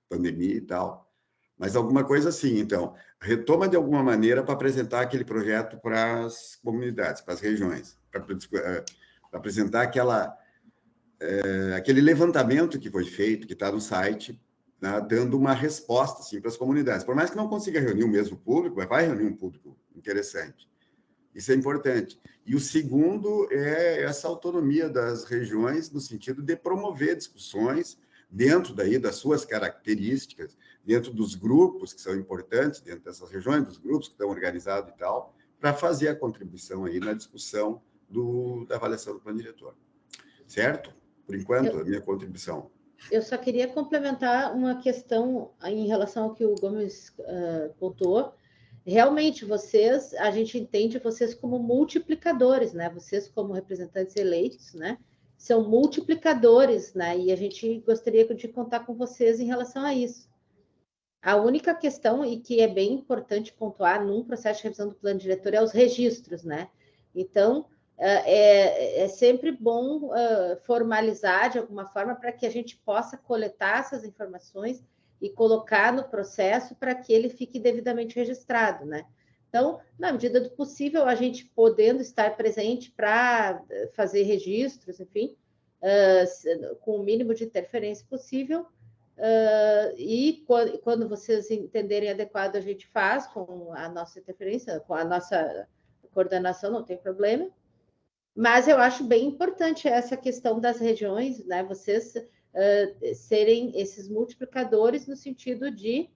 pandemia e tal, mas alguma coisa assim. Então, retoma de alguma maneira para apresentar aquele projeto para as comunidades, para as regiões, para apresentar aquele levantamento que foi feito, que está no site, né, dando uma resposta assim, para as comunidades. Por mais que não consiga reunir o mesmo público, mas vai reunir um público interessante. Isso é importante. E o segundo é essa autonomia das regiões no sentido de promover discussões dentro daí das suas características, dentro dos grupos que são importantes, dentro dessas regiões, dos grupos que estão organizados e tal, para fazer a contribuição aí na discussão da avaliação do plano diretor. Certo? Por enquanto, a minha contribuição. Eu só queria complementar uma questão em relação ao que o Gomes pontuou. Realmente, a gente entende vocês como multiplicadores, né? Vocês como representantes eleitos, né? São multiplicadores, né? E a gente gostaria de contar com vocês em relação a isso. A única questão, e que é bem importante pontuar num processo de revisão do plano diretor, é os registros, né? Então, é sempre bom formalizar de alguma forma para que a gente possa coletar essas informações e colocar no processo para que ele fique devidamente registrado, né? Então, na medida do possível, a gente podendo estar presente para fazer registros, enfim, com o mínimo de interferência possível, e quando vocês entenderem adequado, a gente faz com a nossa interferência, com a nossa coordenação, não tem problema. Mas eu acho bem importante essa questão das regiões, né? Vocês serem esses multiplicadores no sentido de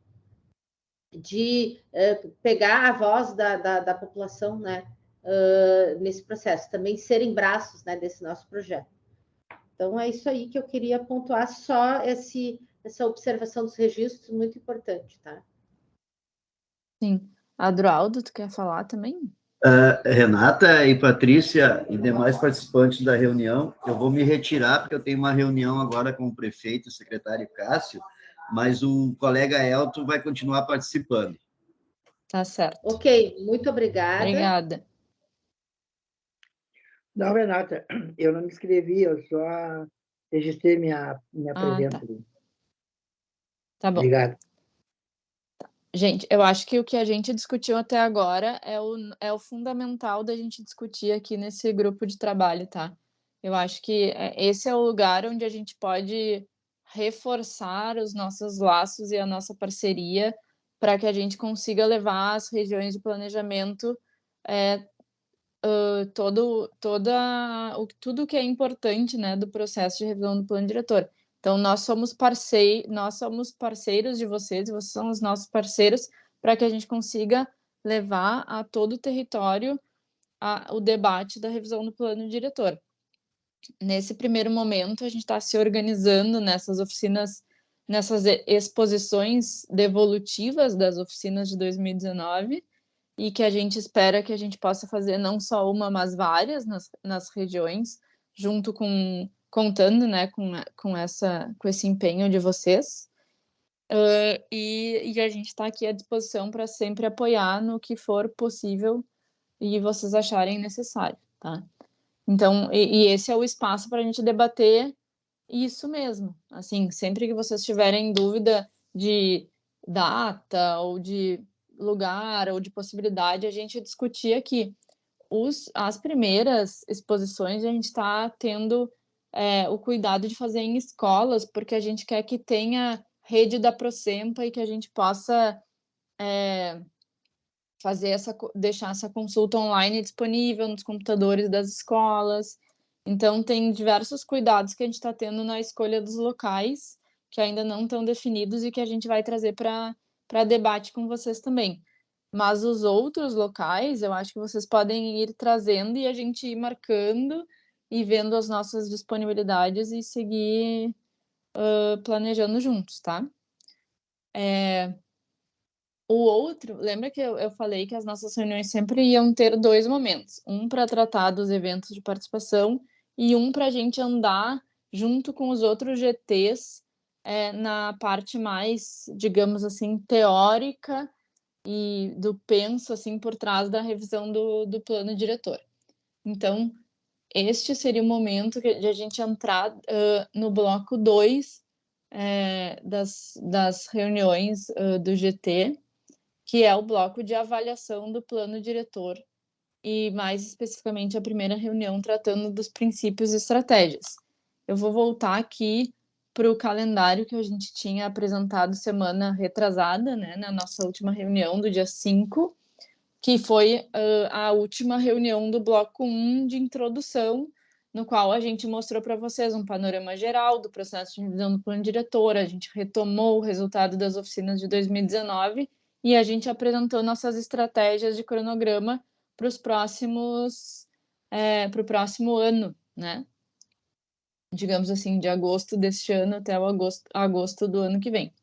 pegar a voz da população, né? Nesse processo, também serem braços, né, desse nosso projeto. Então, é isso aí que eu queria pontuar, só essa observação dos registros, muito importante, tá? Sim. Adroaldo, tu quer falar também? Renata e Patrícia e demais participantes da reunião, eu vou me retirar, porque eu tenho uma reunião agora com o prefeito e o secretário Cássio, mas o colega Elton vai continuar participando. Tá certo. Ok, muito obrigada. Obrigada. Não, Renata, eu não me inscrevi, eu só registrei minha presença. Tá bom. Obrigado. Gente, eu acho que o que a gente discutiu até agora é o fundamental da gente discutir aqui nesse grupo de trabalho, tá? Eu acho que esse é o lugar onde a gente pode reforçar os nossos laços e a nossa parceria para que a gente consiga levar as regiões de planejamento tudo que é importante, né, do processo de revisão do plano diretor. Então, nós somos parceiros de vocês, e vocês são os nossos parceiros, para que a gente consiga levar a todo o território o debate da revisão do plano diretor. Nesse primeiro momento, a gente está se organizando nessas oficinas, nessas exposições devolutivas das oficinas de 2019, e que a gente espera que a gente possa fazer não só uma, mas várias nas regiões, contando, né, com esse empenho de vocês. E a gente está aqui à disposição para sempre apoiar no que for possível e vocês acharem necessário, tá? Então, esse é o espaço para a gente debater isso mesmo. Assim, sempre que vocês tiverem dúvida de data ou de lugar ou de possibilidade, a gente discutir aqui. As primeiras exposições a gente está tendo o cuidado de fazer em escolas, porque a gente quer que tenha rede da Procempa e que a gente possa deixar essa consulta online disponível nos computadores das escolas. Então, tem diversos cuidados que a gente está tendo na escolha dos locais, que ainda não estão definidos e que a gente vai trazer para debate com vocês também. Mas os outros locais, eu acho que vocês podem ir trazendo e a gente ir marcando e vendo as nossas disponibilidades e seguir planejando juntos, tá? O outro, lembra que eu falei que as nossas reuniões sempre iam ter 2 momentos, um para tratar dos eventos de participação e um para a gente andar junto com os outros GTs na parte mais, digamos assim, teórica e do penso assim por trás da revisão do plano diretor. Então, este seria o momento de a gente entrar no bloco 2 das reuniões do GT, que é o bloco de avaliação do plano diretor, e mais especificamente a primeira reunião tratando dos princípios e estratégias. Eu vou voltar aqui para o calendário que a gente tinha apresentado semana retrasada, né, na nossa última reunião do dia 5, que foi a última reunião do bloco 1 de introdução, no qual a gente mostrou para vocês um panorama geral do processo de revisão do plano diretor, a gente retomou o resultado das oficinas de 2019 e a gente apresentou nossas estratégias de cronograma para o próximo ano, né? Digamos assim, de agosto deste ano até o agosto do ano que vem.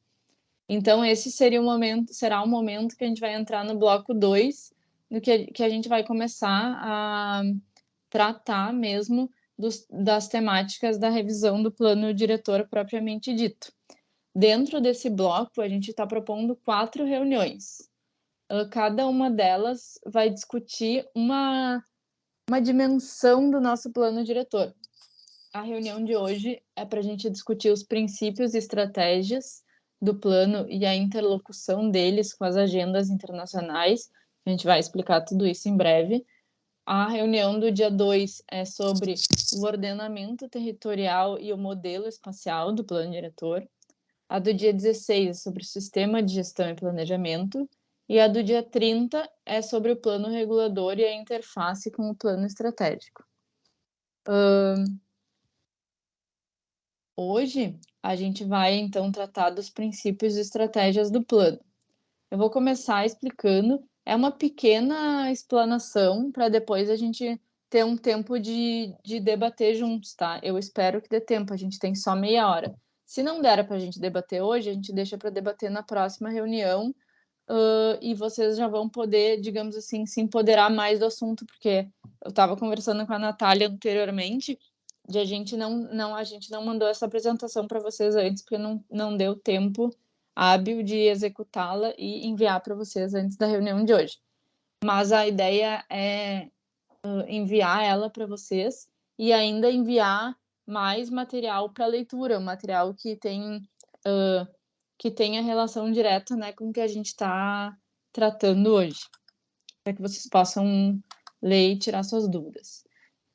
Então, esse será o momento que a gente vai entrar no bloco 2, no que a gente vai começar a tratar mesmo das temáticas da revisão do plano diretor propriamente dito. Dentro desse bloco, a gente está propondo 4 reuniões. Cada uma delas vai discutir uma dimensão do nosso plano diretor. A reunião de hoje é para a gente discutir os princípios e estratégias do plano e a interlocução deles com as agendas internacionais. A gente vai explicar tudo isso em breve. A reunião do dia 2 é sobre o ordenamento territorial e o modelo espacial do plano diretor. A do dia 16 é sobre o sistema de gestão e planejamento. E a do dia 30 é sobre o plano regulador e a interface com o plano estratégico. Hoje, a gente vai, então, tratar dos princípios e estratégias do plano. Eu vou começar explicando, é uma pequena explanação para depois a gente ter um tempo de debater juntos, tá? Eu espero que dê tempo, a gente tem só meia hora. Se não der para a gente debater hoje, a gente deixa para debater na próxima reunião e vocês já vão poder, digamos assim, se empoderar mais do assunto, porque eu estava conversando com a Natália anteriormente, a gente não mandou essa apresentação para vocês antes, porque não deu tempo hábil de executá-la e enviar para vocês antes da reunião de hoje. Mas a ideia é enviar ela para vocês e ainda enviar mais material para leitura, um material que tenha relação direta, né, com o que a gente está tratando hoje, para que vocês possam ler e tirar suas dúvidas.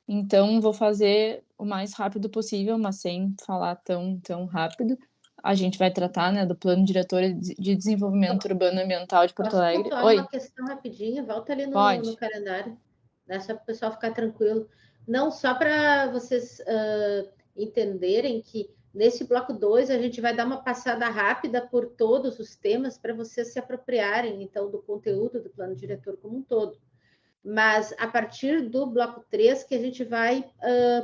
Então, vou fazer o mais rápido possível, mas sem falar tão rápido. A gente vai tratar, né, do Plano Diretor de Desenvolvimento Urbano e Ambiental de Porto Alegre. Posso pontuar uma questão rapidinho? Volta ali no calendário, né, só para o pessoal ficar tranquilo. Não só para vocês entenderem que nesse bloco 2 a gente vai dar uma passada rápida por todos os temas para vocês se apropriarem, então, do conteúdo do Plano Diretor como um todo. Mas a partir do bloco 3 que a gente vai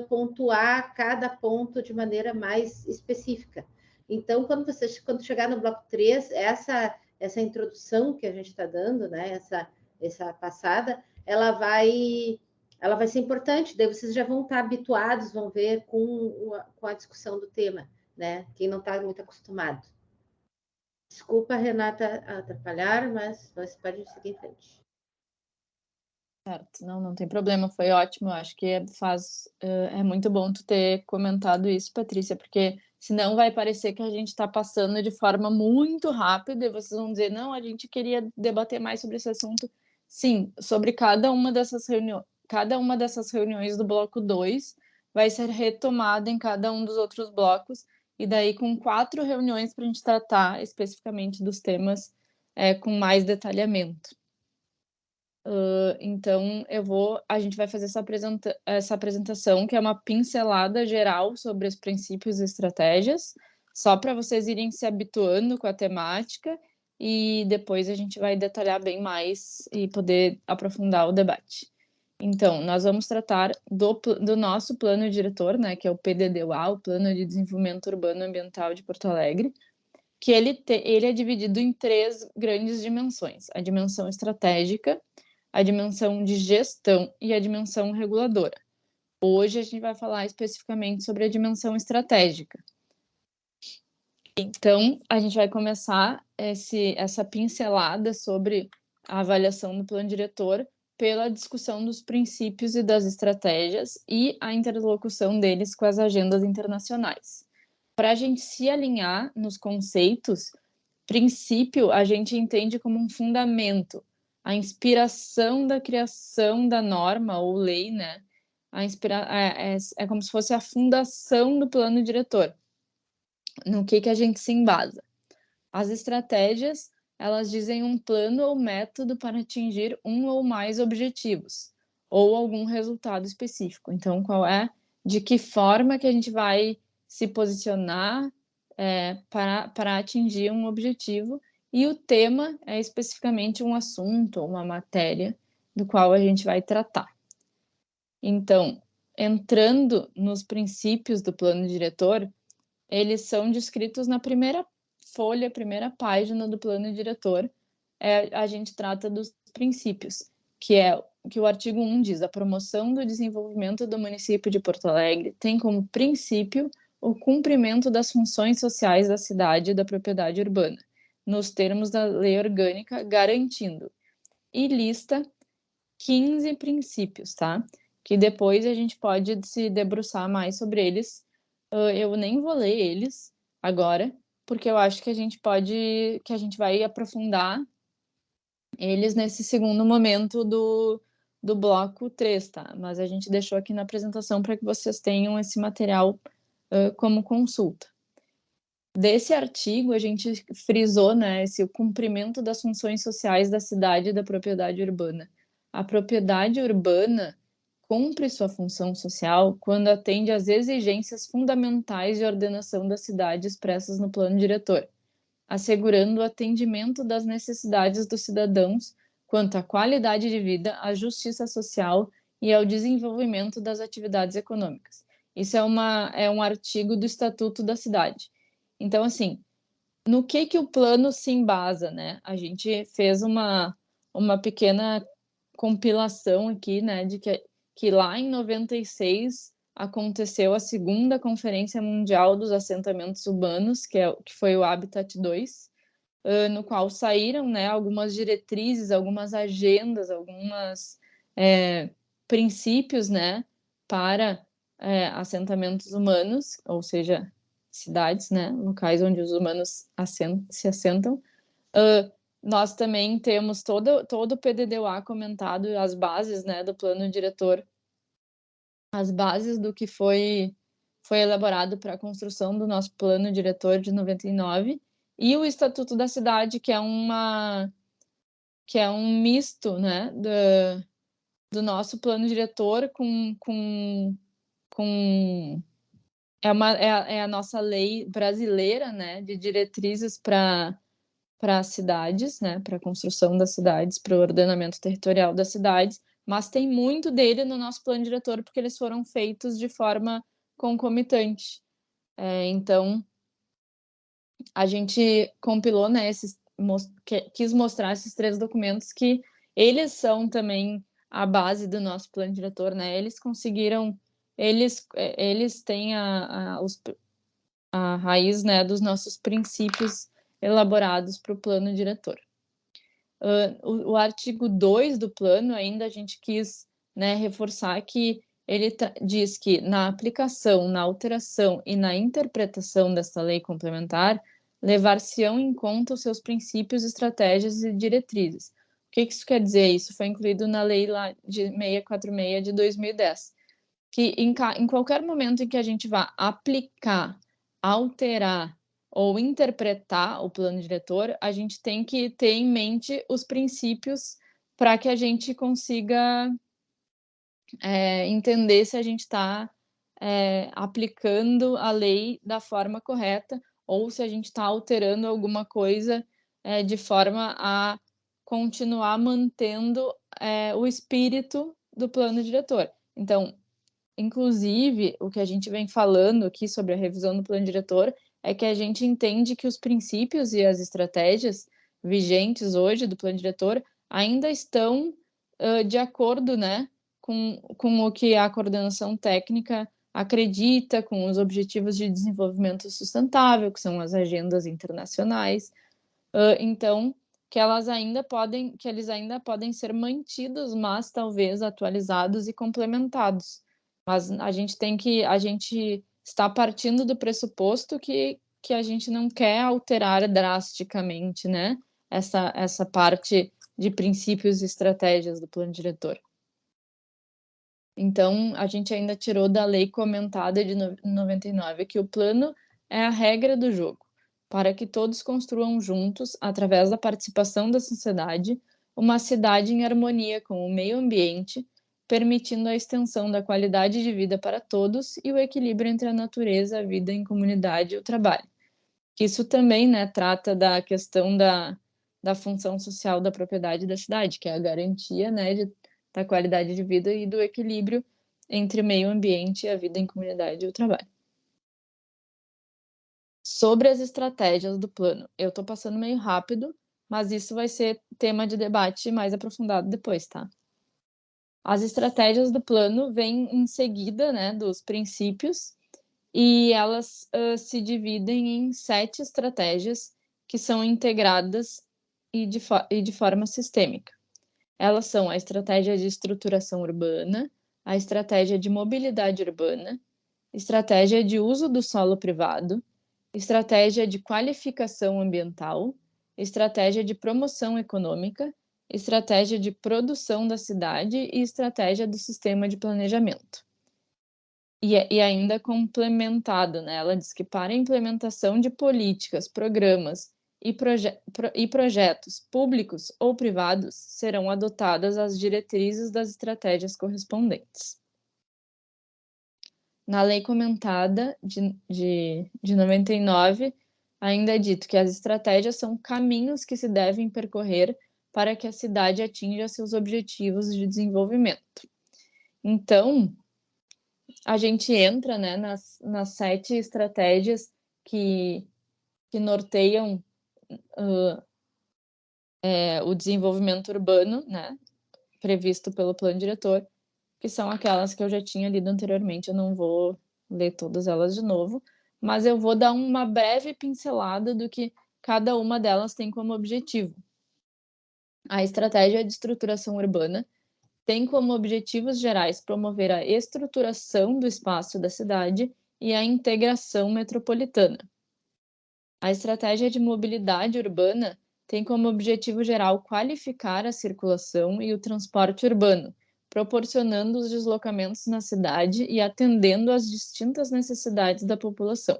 pontuar cada ponto de maneira mais específica. Então, quando chegar no bloco 3, essa introdução que a gente está dando, né, essa passada, ela vai ser importante, daí vocês já vão estar habituados, vão ver com a discussão do tema, né? Quem não está muito acostumado. Desculpa, Renata, atrapalhar, mas você pode seguir em frente. Certo, não tem problema, foi ótimo, eu acho que é muito bom tu ter comentado isso, Patrícia, porque senão vai parecer que a gente está passando de forma muito rápida e vocês vão dizer, não, a gente queria debater mais sobre esse assunto. Sim, sobre cada uma dessas reuniões do bloco 2 vai ser retomada em cada um dos outros blocos, e daí com 4 reuniões para a gente tratar especificamente dos temas com mais detalhamento. Então, a gente vai fazer essa apresentação, que é uma pincelada geral sobre os princípios e estratégias, só para vocês irem se habituando com a temática, e depois a gente vai detalhar bem mais e poder aprofundar o debate. Então, nós vamos tratar do nosso plano diretor, né, que é o PDD-UA, o Plano de Desenvolvimento Urbano e Ambiental de Porto Alegre, que ele é dividido em 3 grandes dimensões: a dimensão estratégica, a dimensão de gestão e a dimensão reguladora. Hoje a gente vai falar especificamente sobre a dimensão estratégica. Então, a gente vai começar essa pincelada sobre a avaliação do plano diretor pela discussão dos princípios e das estratégias e a interlocução deles com as agendas internacionais. Para a gente se alinhar nos conceitos, princípio a gente entende como um fundamento, a inspiração da criação da norma ou lei, né? É como se fosse a fundação do plano diretor. No que a gente se embasa? As estratégias elas dizem um plano ou método para atingir um ou mais objetivos, ou algum resultado específico. Então, de que forma que a gente vai se posicionar para atingir um objetivo, e o tema é especificamente um assunto ou uma matéria do qual a gente vai tratar. Então, entrando nos princípios do plano diretor, eles são descritos na primeira folha, primeira página do plano diretor. A gente trata dos princípios, que o artigo 1 diz: a promoção do desenvolvimento do município de Porto Alegre tem como princípio o cumprimento das funções sociais da cidade e da propriedade urbana, nos termos da lei orgânica, garantindo. E lista 15 princípios, tá? Que depois a gente pode se debruçar mais sobre eles. Eu nem vou ler eles agora, porque eu acho que a gente vai aprofundar eles nesse segundo momento do bloco 3, tá? Mas a gente deixou aqui na apresentação para que vocês tenham esse material como consulta. Desse artigo, a gente frisou, né, o cumprimento das funções sociais da cidade e da propriedade urbana. A propriedade urbana cumpre sua função social quando atende às exigências fundamentais de ordenação da cidade expressas no plano diretor, assegurando o atendimento das necessidades dos cidadãos quanto à qualidade de vida, à justiça social e ao desenvolvimento das atividades econômicas. Isso é um artigo do Estatuto da Cidade. Então, assim, no que o plano se embasa, né? A gente fez uma pequena compilação aqui, né, de que lá em 96 aconteceu a segunda Conferência Mundial dos Assentamentos Urbanos, que foi o Habitat 2, no qual saíram, né, algumas diretrizes, algumas agendas, alguns princípios, né, para assentamentos humanos, ou seja, cidades, né, locais onde os humanos se assentam. Nós também temos todo o PDD-UA comentado, as bases, né, do plano diretor, as bases do que foi elaborado para a construção do nosso plano diretor de 99, e o Estatuto da Cidade, que é um misto, né, do nosso plano diretor é a nossa lei brasileira, né, de diretrizes para as cidades, né, para a construção das cidades, para o ordenamento territorial das cidades, mas tem muito dele no nosso plano diretor, porque eles foram feitos de forma concomitante. Então, a gente compilou, né, quis mostrar esses 3 documentos, que eles são também a base do nosso plano diretor, né? Eles conseguiram, eles têm a raiz, né, dos nossos princípios elaborados para o plano diretor. O artigo 2 do plano, ainda a gente quis, né, reforçar que ele diz que na aplicação, na alteração e na interpretação desta lei complementar, levar-se-ão em conta os seus princípios, estratégias e diretrizes. O que isso quer dizer? Isso foi incluído na lei lá de 646 de 2010, que em qualquer momento em que a gente vá aplicar, alterar ou interpretar o plano diretor, a gente tem que ter em mente os princípios para que a gente consiga entender se a gente está aplicando a lei da forma correta, ou se a gente está alterando alguma coisa de forma a continuar mantendo o espírito do plano diretor. Então, inclusive, o que a gente vem falando aqui sobre a revisão do plano diretor é que a gente entende que os princípios e as estratégias vigentes hoje do plano diretor ainda estão de acordo, né, com o que a coordenação técnica acredita, com os objetivos de desenvolvimento sustentável, que são as agendas internacionais. Então, que eles ainda podem ser mantidos, mas talvez atualizados e complementados. Mas a gente está partindo do pressuposto que a gente não quer alterar drasticamente, né, essa parte de princípios e estratégias do plano diretor. Então, a gente ainda tirou da lei comentada de 99 que o plano é a regra do jogo. para que todos construam juntos, através da participação da sociedade, uma cidade em harmonia com o meio ambiente, permitindo a extensão da qualidade de vida para todos e o equilíbrio entre a natureza, a vida em comunidade e o trabalho. Isso também, né, trata da questão da função social da propriedade da cidade, que é a garantia, né, da qualidade de vida e do equilíbrio entre o meio ambiente, a vida em comunidade e o trabalho. Sobre as estratégias do plano, eu estou passando meio rápido, mas isso vai ser tema de debate mais aprofundado depois, tá? As estratégias do plano vêm em seguida, né, dos princípios, e elas se dividem em 7 estratégias que são integradas e de forma sistêmica. Elas são a estratégia de estruturação urbana, a estratégia de mobilidade urbana, estratégia de uso do solo privado, estratégia de qualificação ambiental, estratégia de promoção econômica, estratégia de produção da cidade e estratégia do sistema de planejamento. E ainda complementado, né? Ela diz que para a implementação de políticas, programas e projetos públicos ou privados serão adotadas as diretrizes das estratégias correspondentes. Na lei comentada de 99, ainda é dito que as estratégias são caminhos que se devem percorrer para que a cidade atinja seus objetivos de desenvolvimento. Então, a gente entra, né, nas 7 estratégias que norteiam o desenvolvimento urbano, né, previsto pelo plano diretor, que são aquelas que eu já tinha lido anteriormente. Eu não vou ler todas elas de novo, mas eu vou dar uma breve pincelada do que cada uma delas tem como objetivo. A estratégia de estruturação urbana tem como objetivos gerais promover a estruturação do espaço da cidade e a integração metropolitana. A estratégia de mobilidade urbana tem como objetivo geral qualificar a circulação e o transporte urbano, proporcionando os deslocamentos na cidade e atendendo às distintas necessidades da população.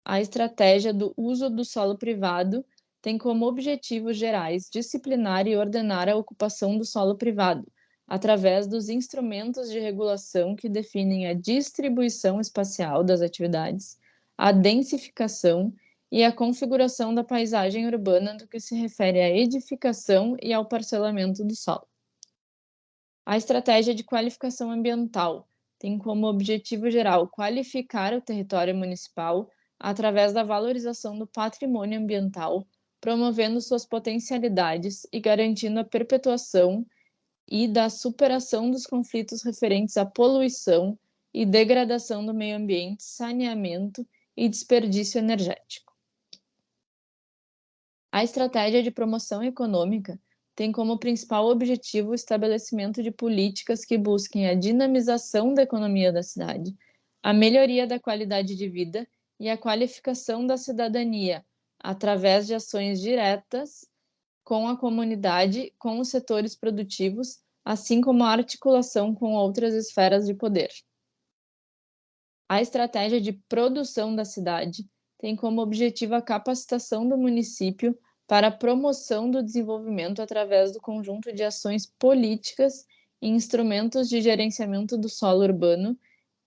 A estratégia do uso do solo privado tem como objetivos gerais disciplinar e ordenar a ocupação do solo privado, através dos instrumentos de regulação que definem a distribuição espacial das atividades, a densificação e a configuração da paisagem urbana no que se refere à edificação e ao parcelamento do solo. A estratégia de qualificação ambiental tem como objetivo geral qualificar o território municipal através da valorização do patrimônio ambiental, promovendo suas potencialidades e garantindo a perpetuação e da superação dos conflitos referentes à poluição e degradação do meio ambiente, saneamento e desperdício energético. A estratégia de promoção econômica tem como principal objetivo o estabelecimento de políticas que busquem a dinamização da economia da cidade, a melhoria da qualidade de vida e a qualificação da cidadania, através de ações diretas com a comunidade, com os setores produtivos, assim como a articulação com outras esferas de poder. A estratégia de produção da cidade tem como objetivo a capacitação do município para a promoção do desenvolvimento através do conjunto de ações políticas e instrumentos de gerenciamento do solo urbano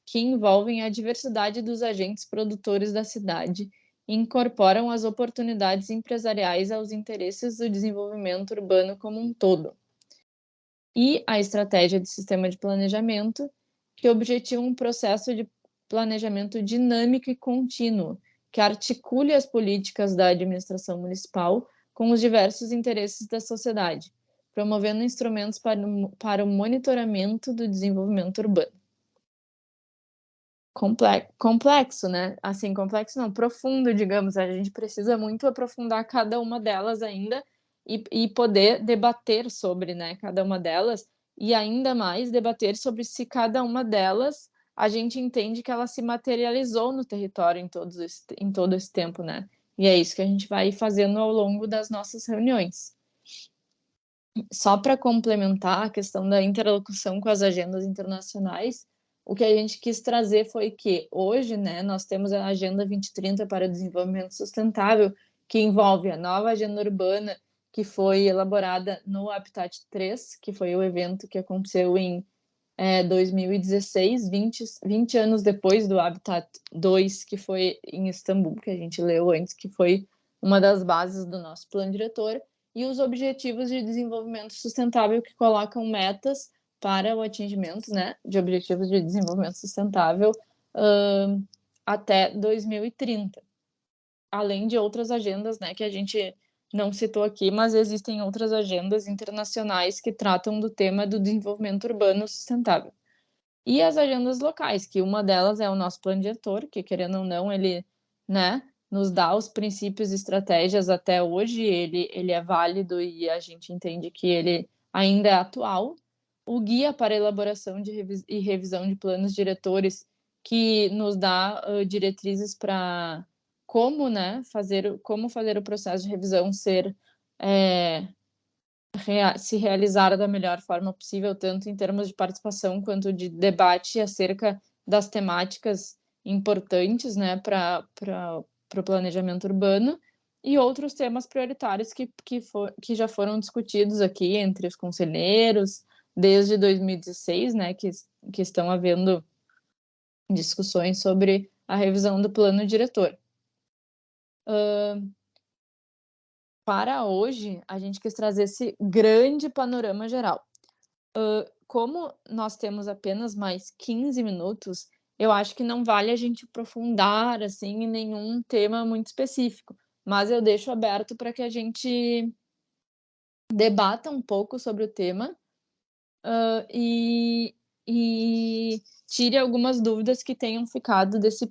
que envolvem a diversidade dos agentes produtores da cidade e incorporam as oportunidades empresariais aos interesses do desenvolvimento urbano como um todo. E a estratégia de sistema de planejamento, que objetiva um processo de planejamento dinâmico e contínuo, que articule as políticas da administração municipal com os diversos interesses da sociedade, promovendo instrumentos para o monitoramento do desenvolvimento urbano. Complexo, né? Assim, complexo não, profundo, digamos. A gente precisa muito aprofundar cada uma delas ainda e poder debater sobre, né, cada uma delas, e ainda mais debater sobre se cada uma delas a gente entende que ela se materializou no território em todo esse tempo, né? E é isso que a gente vai fazendo ao longo das nossas reuniões. Só para complementar a questão da interlocução com as agendas internacionais, o que a gente quis trazer foi que hoje, né, nós temos a Agenda 2030 para o Desenvolvimento Sustentável, que envolve a nova agenda urbana, que foi elaborada no Habitat 3, que foi o evento que aconteceu em 2016, 20 anos depois do Habitat 2, que foi em Istambul, que a gente leu antes, que foi uma das bases do nosso plano diretor, e os Objetivos de Desenvolvimento Sustentável, que colocam metas para o atingimento, né, de Objetivos de Desenvolvimento Sustentável até 2030. Além de outras agendas, né, que a gente não citou aqui, mas existem outras agendas internacionais que tratam do tema do desenvolvimento urbano sustentável. E as agendas locais, que uma delas é o nosso plano diretor, que, querendo ou não, ele, né, nos dá os princípios e estratégias até hoje, ele é válido e a gente entende que ele ainda é atual. O guia para elaboração e revisão de planos diretores, que nos dá diretrizes para como, né, como fazer o processo de revisão se realizar da melhor forma possível, tanto em termos de participação quanto de debate acerca das temáticas importantes, né, para o planejamento urbano, e outros temas prioritários que já foram discutidos aqui entre os conselheiros desde 2016, né, que estão havendo discussões sobre a revisão do plano diretor. Para hoje, a gente quis trazer esse grande panorama geral. Como nós temos apenas mais 15 minutos, eu acho que não vale a gente aprofundar assim, em nenhum tema muito específico, mas eu deixo aberto para que a gente debata um pouco sobre o tema e tire algumas dúvidas que tenham ficado desse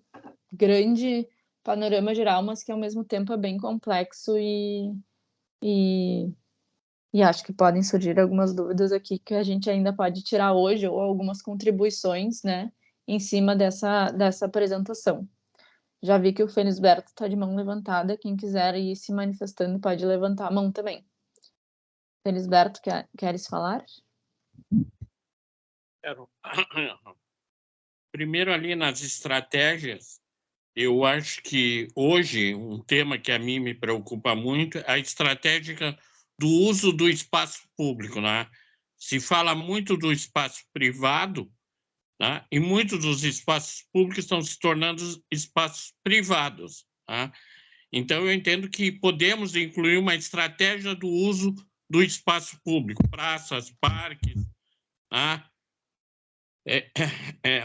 grande panorama geral, mas que ao mesmo tempo é bem complexo e acho que podem surgir algumas dúvidas aqui que a gente ainda pode tirar hoje, ou algumas contribuições, né, em cima dessa apresentação. Já vi que o Felisberto está de mão levantada, quem quiser ir se manifestando pode levantar a mão também. Felisberto, queres falar? Quero. Primeiro, ali nas estratégias, eu acho que hoje um tema que a mim me preocupa muito é a estratégia do uso do espaço público, né? Se fala muito do espaço privado, né? E muitos dos espaços públicos estão se tornando espaços privados, né? Então, eu entendo que podemos incluir uma estratégia do uso do espaço público, praças, parques, né?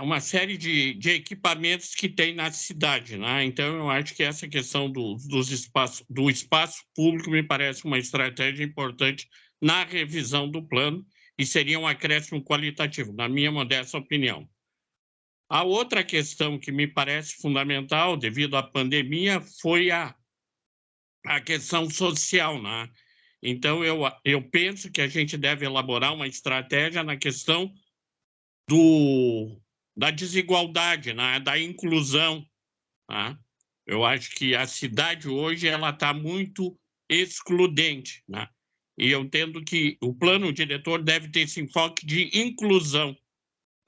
Uma série de equipamentos que tem na cidade, né? Então, eu acho que essa questão do espaço público me parece uma estratégia importante na revisão do plano e seria um acréscimo qualitativo, na minha modesta opinião. A outra questão que me parece fundamental, devido à pandemia, foi a questão social, né? Então, eu penso que a gente deve elaborar uma estratégia na questão da desigualdade, né? Da inclusão. Né? Eu acho que a cidade hoje ela está muito excludente. Né? E eu entendo que o plano diretor deve ter esse enfoque de inclusão,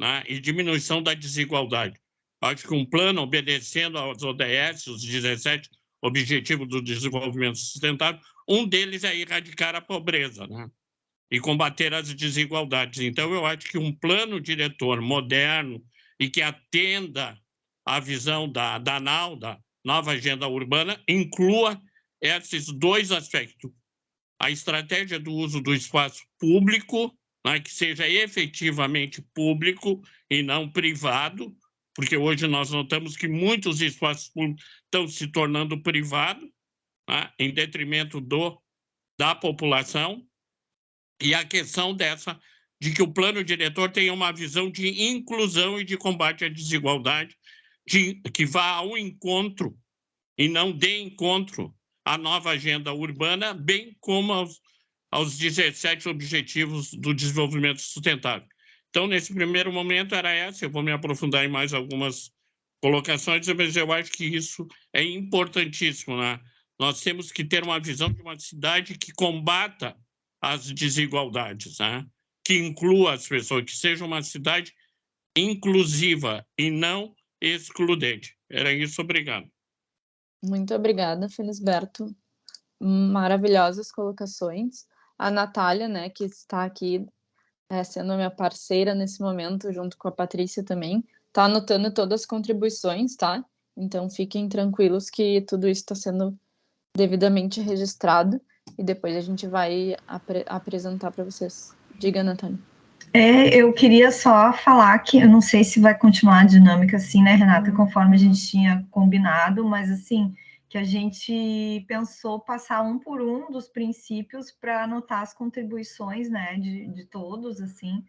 né? E diminuição da desigualdade. Acho que um plano obedecendo aos ODS, os 17 Objetivos do Desenvolvimento Sustentável, um deles é erradicar a pobreza, né? E combater as desigualdades. Então, eu acho que um plano diretor moderno e que atenda à visão da NAU, da Nova Agenda Urbana, inclua esses dois aspectos. A estratégia do uso do espaço público, né, que seja efetivamente público e não privado, porque hoje nós notamos que muitos espaços públicos estão se tornando privados, né, em detrimento da população. E a questão de que o plano diretor tenha uma visão de inclusão e de combate à desigualdade, que vá ao encontro e não dê encontro à nova agenda urbana, bem como aos 17 Objetivos do Desenvolvimento Sustentável. Então, nesse primeiro momento era essa, eu vou me aprofundar em mais algumas colocações, mas eu acho que isso é importantíssimo, né? Nós temos que ter uma visão de uma cidade que combata as desigualdades, né? Que inclua as pessoas, que seja uma cidade inclusiva e não excludente. Era isso, obrigado. Muito obrigada, Felisberto. Maravilhosas colocações. A Natália, né, que está aqui sendo minha parceira nesse momento, junto com a Patrícia também, está anotando todas as contribuições, tá? Então, fiquem tranquilos que tudo isso está sendo devidamente registrado e depois a gente vai apresentar para vocês. Diga, Natália. Eu queria só falar que eu não sei se vai continuar a dinâmica assim, né, Renata, conforme a gente tinha combinado, mas assim, que a gente pensou passar um por um dos princípios para anotar as contribuições, né, de todos, assim,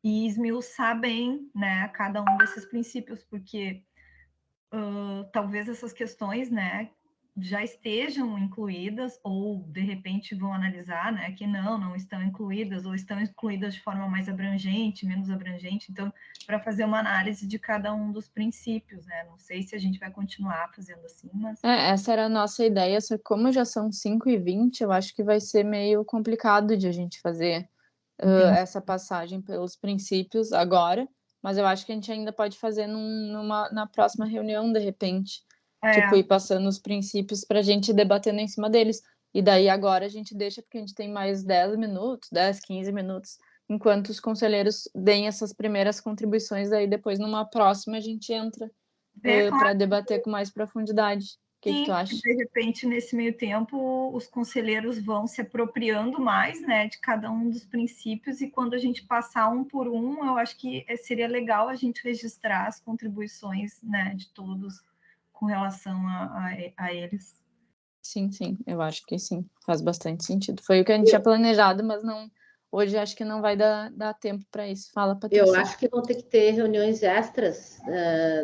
e esmiuçar bem, né, cada um desses princípios, porque talvez essas questões, né, já estejam incluídas ou, de repente, vão analisar, né, que não estão incluídas ou estão incluídas de forma mais abrangente, menos abrangente. Então, para fazer uma análise de cada um dos princípios, né, não sei se a gente vai continuar fazendo assim, mas... Essa era a nossa ideia, só que como já são 5h20, eu acho que vai ser meio complicado de a gente fazer essa passagem pelos princípios agora, mas eu acho que a gente ainda pode fazer na próxima reunião, de repente. Tipo, ir passando os princípios para a gente ir debatendo em cima deles. E daí agora a gente deixa, porque a gente tem mais 10 minutos, 10, 15 minutos, enquanto os conselheiros deem essas primeiras contribuições, daí depois numa próxima a gente entra para debater com mais profundidade. O que tu acha? De repente, nesse meio tempo, os conselheiros vão se apropriando mais, né, de cada um dos princípios, e quando a gente passar um por um, eu acho que seria legal a gente registrar as contribuições, né, de todos com relação a eles. Sim, eu acho que sim, faz bastante sentido. Foi o que a gente tinha planejado, mas não, hoje acho que não vai dar tempo para isso. Fala, Patrícia. Eu acho que vão ter que ter reuniões extras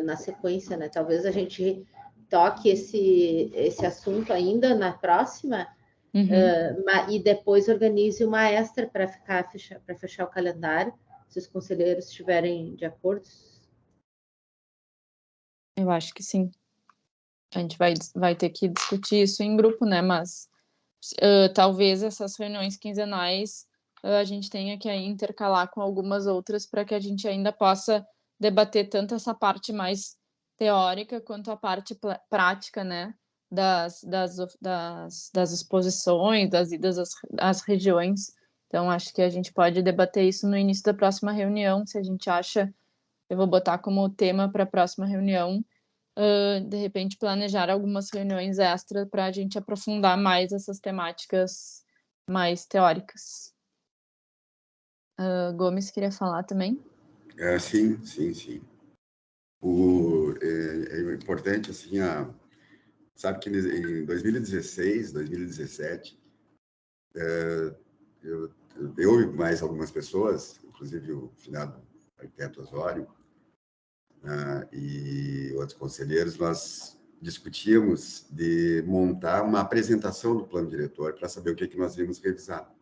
na sequência, né? Talvez a gente toque esse assunto ainda na próxima, e depois organize uma extra para fechar o calendário, se os conselheiros estiverem de acordo. Eu acho que sim. A gente vai ter que discutir isso em grupo, né? Mas talvez essas reuniões quinzenais a gente tenha que aí intercalar com algumas outras para que a gente ainda possa debater tanto essa parte mais teórica quanto a parte prática, né? Das exposições, das idas às regiões. Então, acho que a gente pode debater isso no início da próxima reunião, se a gente acha. Eu vou botar como tema para a próxima reunião, de repente, planejar algumas reuniões extras para a gente aprofundar mais essas temáticas mais teóricas. Gomes queria falar também? Sim. É importante, assim, sabe que em 2016, 2017, eu e mais algumas pessoas, inclusive o finado arquiteto Osório, e outros conselheiros, nós discutíamos de montar uma apresentação do plano diretor para saber o que nós íamos revisar.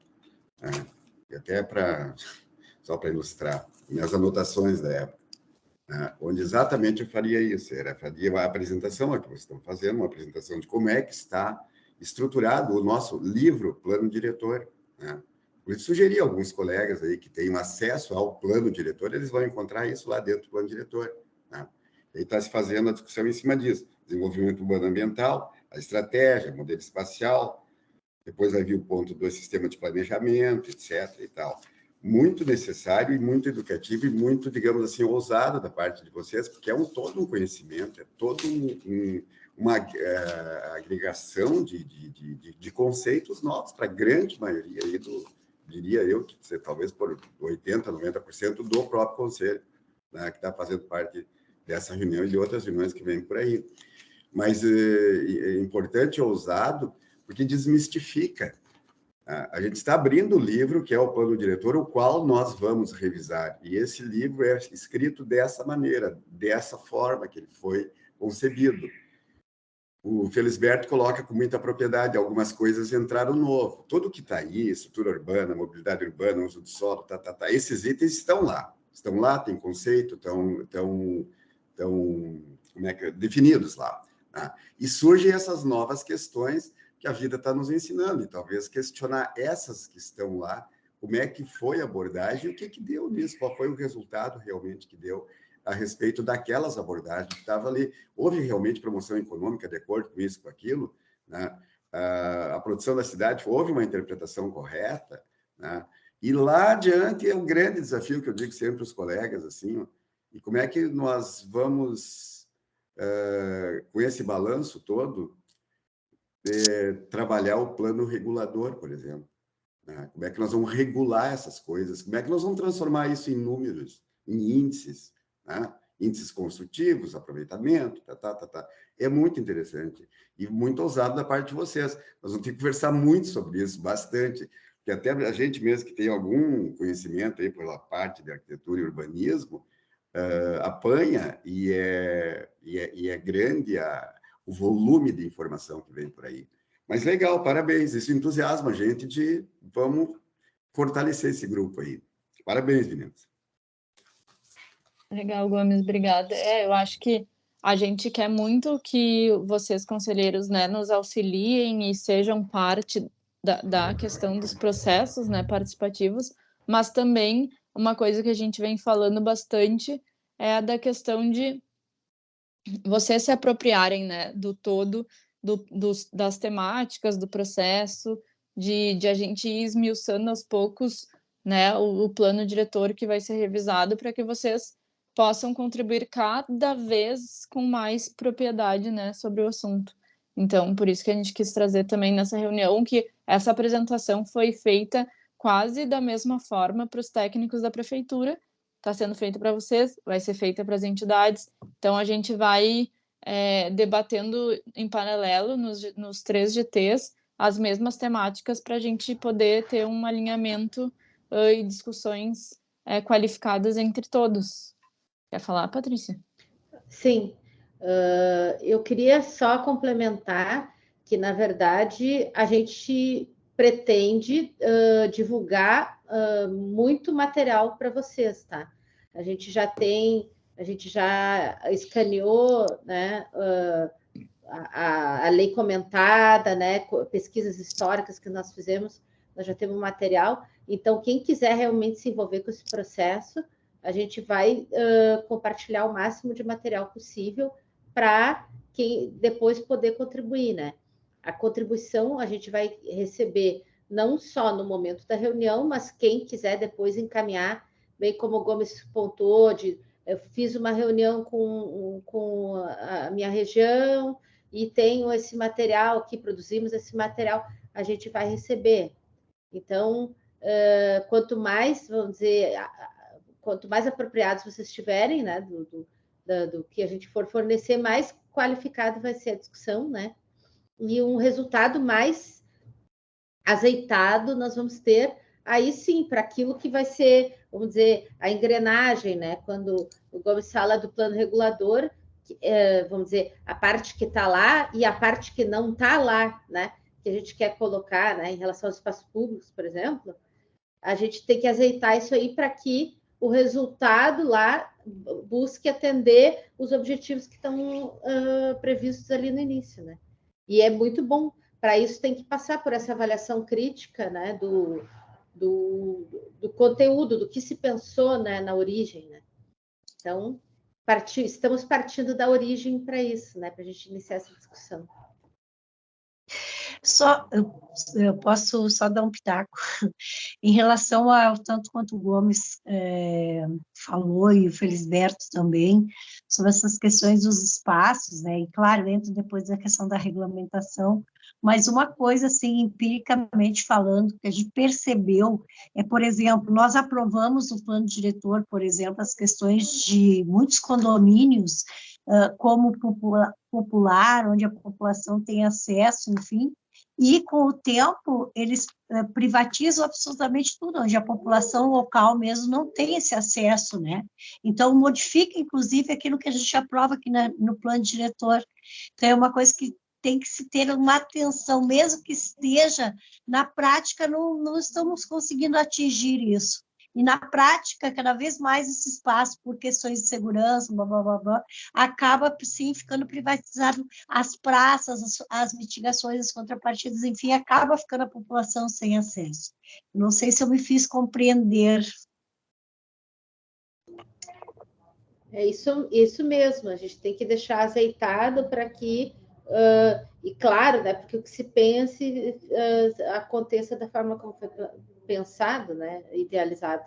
E até só para ilustrar, minhas anotações da época, onde exatamente eu faria isso, faria uma apresentação, a que vocês estão fazendo, uma apresentação de como é que está estruturado o nosso livro Plano Diretor. Eu sugeri a alguns colegas aí que tenham acesso ao plano diretor, eles vão encontrar isso lá dentro do plano diretor. E está se fazendo a discussão em cima disso. Desenvolvimento urbano ambiental, a estratégia, modelo espacial, depois vai vir o ponto do sistema de planejamento, etc. e tal. Muito necessário e muito educativo e muito, digamos assim, ousado da parte de vocês, porque é todo um conhecimento, é todo uma agregação de conceitos novos para a grande maioria aí diria eu, que talvez por 80%, 90% do próprio conselho, né, que está fazendo parte dessa reunião e de outras reuniões que vêm por aí. Mas é importante e ousado, porque desmistifica. A gente está abrindo o livro, que é o plano diretor, o qual nós vamos revisar. E esse livro é escrito dessa maneira, dessa forma que ele foi concebido. O Felisberto coloca com muita propriedade, algumas coisas entraram novo. Tudo que está aí, estrutura urbana, mobilidade urbana, uso do solo, esses itens estão lá, tem conceito, estão definidos lá. E surgem essas novas questões que a vida está nos ensinando, e talvez questionar essas que estão lá como é que foi a abordagem e o que deu nisso, qual foi o resultado realmente que deu a respeito daquelas abordagens que estavam ali. Houve realmente promoção econômica de acordo com isso, com aquilo, né? A produção da cidade, houve uma interpretação correta, né? E lá adiante é um grande desafio que eu digo sempre para os colegas, assim, ó, e como é que nós vamos, com esse balanço todo, trabalhar o plano regulador, por exemplo, né? Como é que nós vamos regular essas coisas? Como é que nós vamos transformar isso em números, em índices, né? Índices construtivos, aproveitamento, É muito interessante e muito ousado da parte de vocês. Nós vamos ter que conversar muito sobre isso, bastante, porque até a gente mesmo que tem algum conhecimento aí pela parte de arquitetura e urbanismo, apanha e é grande o volume de informação que vem por aí. Mas legal, parabéns. Isso entusiasma a gente de vamos fortalecer esse grupo aí. Parabéns, meninas. Legal, Gomes, obrigada. Eu acho que a gente quer muito que vocês, conselheiros, né, nos auxiliem e sejam parte da questão dos processos, né, participativos, mas também uma coisa que a gente vem falando bastante é a da questão de vocês se apropriarem, né, do todo, das temáticas, do processo, de a gente ir esmiuçando aos poucos, né, o plano diretor que vai ser revisado para que vocês possam contribuir cada vez com mais propriedade, né, sobre o assunto. Então, por isso que a gente quis trazer também nessa reunião que essa apresentação foi feita quase da mesma forma para os técnicos da prefeitura, está sendo feita para vocês, vai ser feita para as entidades. Então, a gente vai debatendo em paralelo nos 3 GTs as mesmas temáticas para a gente poder ter um alinhamento e discussões qualificadas entre todos. Quer falar, Patrícia? Sim. Eu queria só complementar que, na verdade, a gente pretende divulgar muito material para vocês, tá? A gente já escaneou, né, a lei comentada, né, pesquisas históricas que nós fizemos, nós já temos material. Então, quem quiser realmente se envolver com esse processo, a gente vai compartilhar o máximo de material possível para quem depois poder contribuir, né? A contribuição a gente vai receber não só no momento da reunião, mas quem quiser depois encaminhar, bem como o Gomes pontuou, eu fiz uma reunião com a minha região e tenho esse material aqui, produzimos esse material, a gente vai receber. Então, quanto mais, vamos dizer, quanto mais apropriados vocês estiverem, né, do que a gente for fornecer, mais qualificado vai ser a discussão, né? E um resultado mais azeitado nós vamos ter, aí sim, para aquilo que vai ser, vamos dizer, a engrenagem, né? Quando o Gomes fala do plano regulador, vamos dizer, a parte que está lá e a parte que não está lá, né? Que a gente quer colocar, né, em relação aos espaços públicos, por exemplo, a gente tem que azeitar isso aí para que o resultado lá busque atender os objetivos que estão previstos ali no início, né? E é muito bom. Para isso tem que passar por essa avaliação crítica, né, do conteúdo, do que se pensou, né, na origem, né? Então, estamos partindo da origem para isso, né, para a gente iniciar essa discussão. Eu posso só dar um pitaco em relação ao tanto quanto o Gomes falou e o Felisberto também sobre essas questões dos espaços, né? E claro, entra depois da questão da regulamentação, mas uma coisa assim, empiricamente falando, que a gente percebeu por exemplo, nós aprovamos no plano diretor, por exemplo, as questões de muitos condomínios como popular, onde a população tem acesso, enfim. E, com o tempo, eles privatizam absolutamente tudo, onde a população local mesmo não tem esse acesso, né? Então, modifica, inclusive, aquilo que a gente aprova aqui no plano diretor. Então, é uma coisa que tem que se ter uma atenção, mesmo que esteja na prática, não estamos conseguindo atingir isso. E, na prática, cada vez mais esse espaço, por questões de segurança, blá, blá, blá, blá, acaba, sim, ficando privatizado. As praças, as mitigações, as contrapartidas, enfim, acaba ficando a população sem acesso. Não sei se eu me fiz compreender. É isso mesmo, a gente tem que deixar azeitado para que, e claro, né, porque o que se pense aconteça da forma como foi pensado, né, idealizado.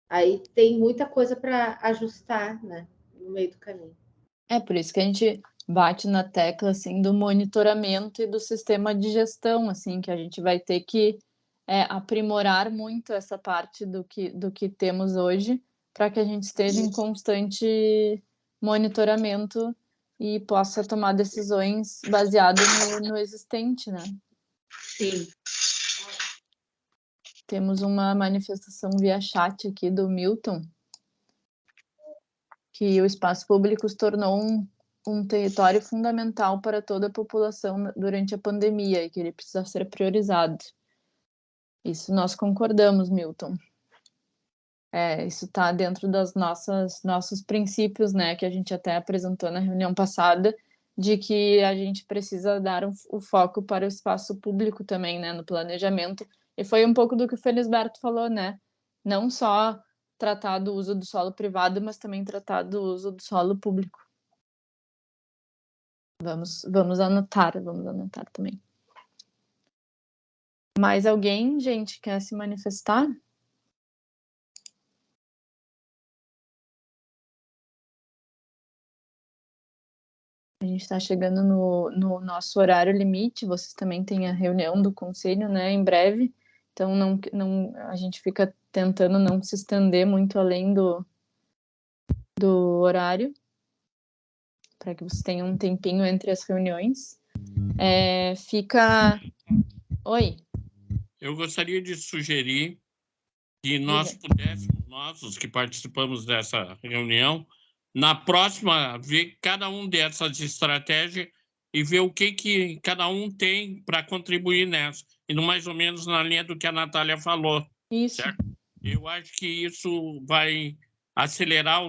Aí tem muita coisa para ajustar, né, no meio do caminho. É por isso que a gente bate na tecla assim do monitoramento e do sistema de gestão, assim, que a gente vai ter que aprimorar muito essa parte do que temos hoje, para que a gente esteja em constante monitoramento e possa tomar decisões baseadas no existente, né? Sim. Temos uma manifestação via chat aqui do Milton, que o espaço público se tornou um território fundamental para toda a população durante a pandemia e que ele precisa ser priorizado. Isso nós concordamos, Milton. Isso está dentro das nossos princípios, né, que a gente até apresentou na reunião passada, de que a gente precisa dar o foco para o espaço público também, né, no planejamento. E foi um pouco do que o Felisberto falou, né? Não só tratar do uso do solo privado, mas também tratar do uso do solo público. Vamos anotar também. Mais alguém, gente, quer se manifestar? A gente está chegando no nosso horário limite, vocês também têm a reunião do conselho, né, em breve, então a gente fica tentando não se estender muito além do horário, para que vocês tenham um tempinho entre as reuniões. Oi? Eu gostaria de sugerir que nós pudéssemos, nós, os que participamos dessa reunião, na próxima, ver cada um dessas estratégias e ver o que cada um tem para contribuir nessa. E mais ou menos na linha do que a Natália falou. Isso. Certo? Eu acho que isso vai acelerar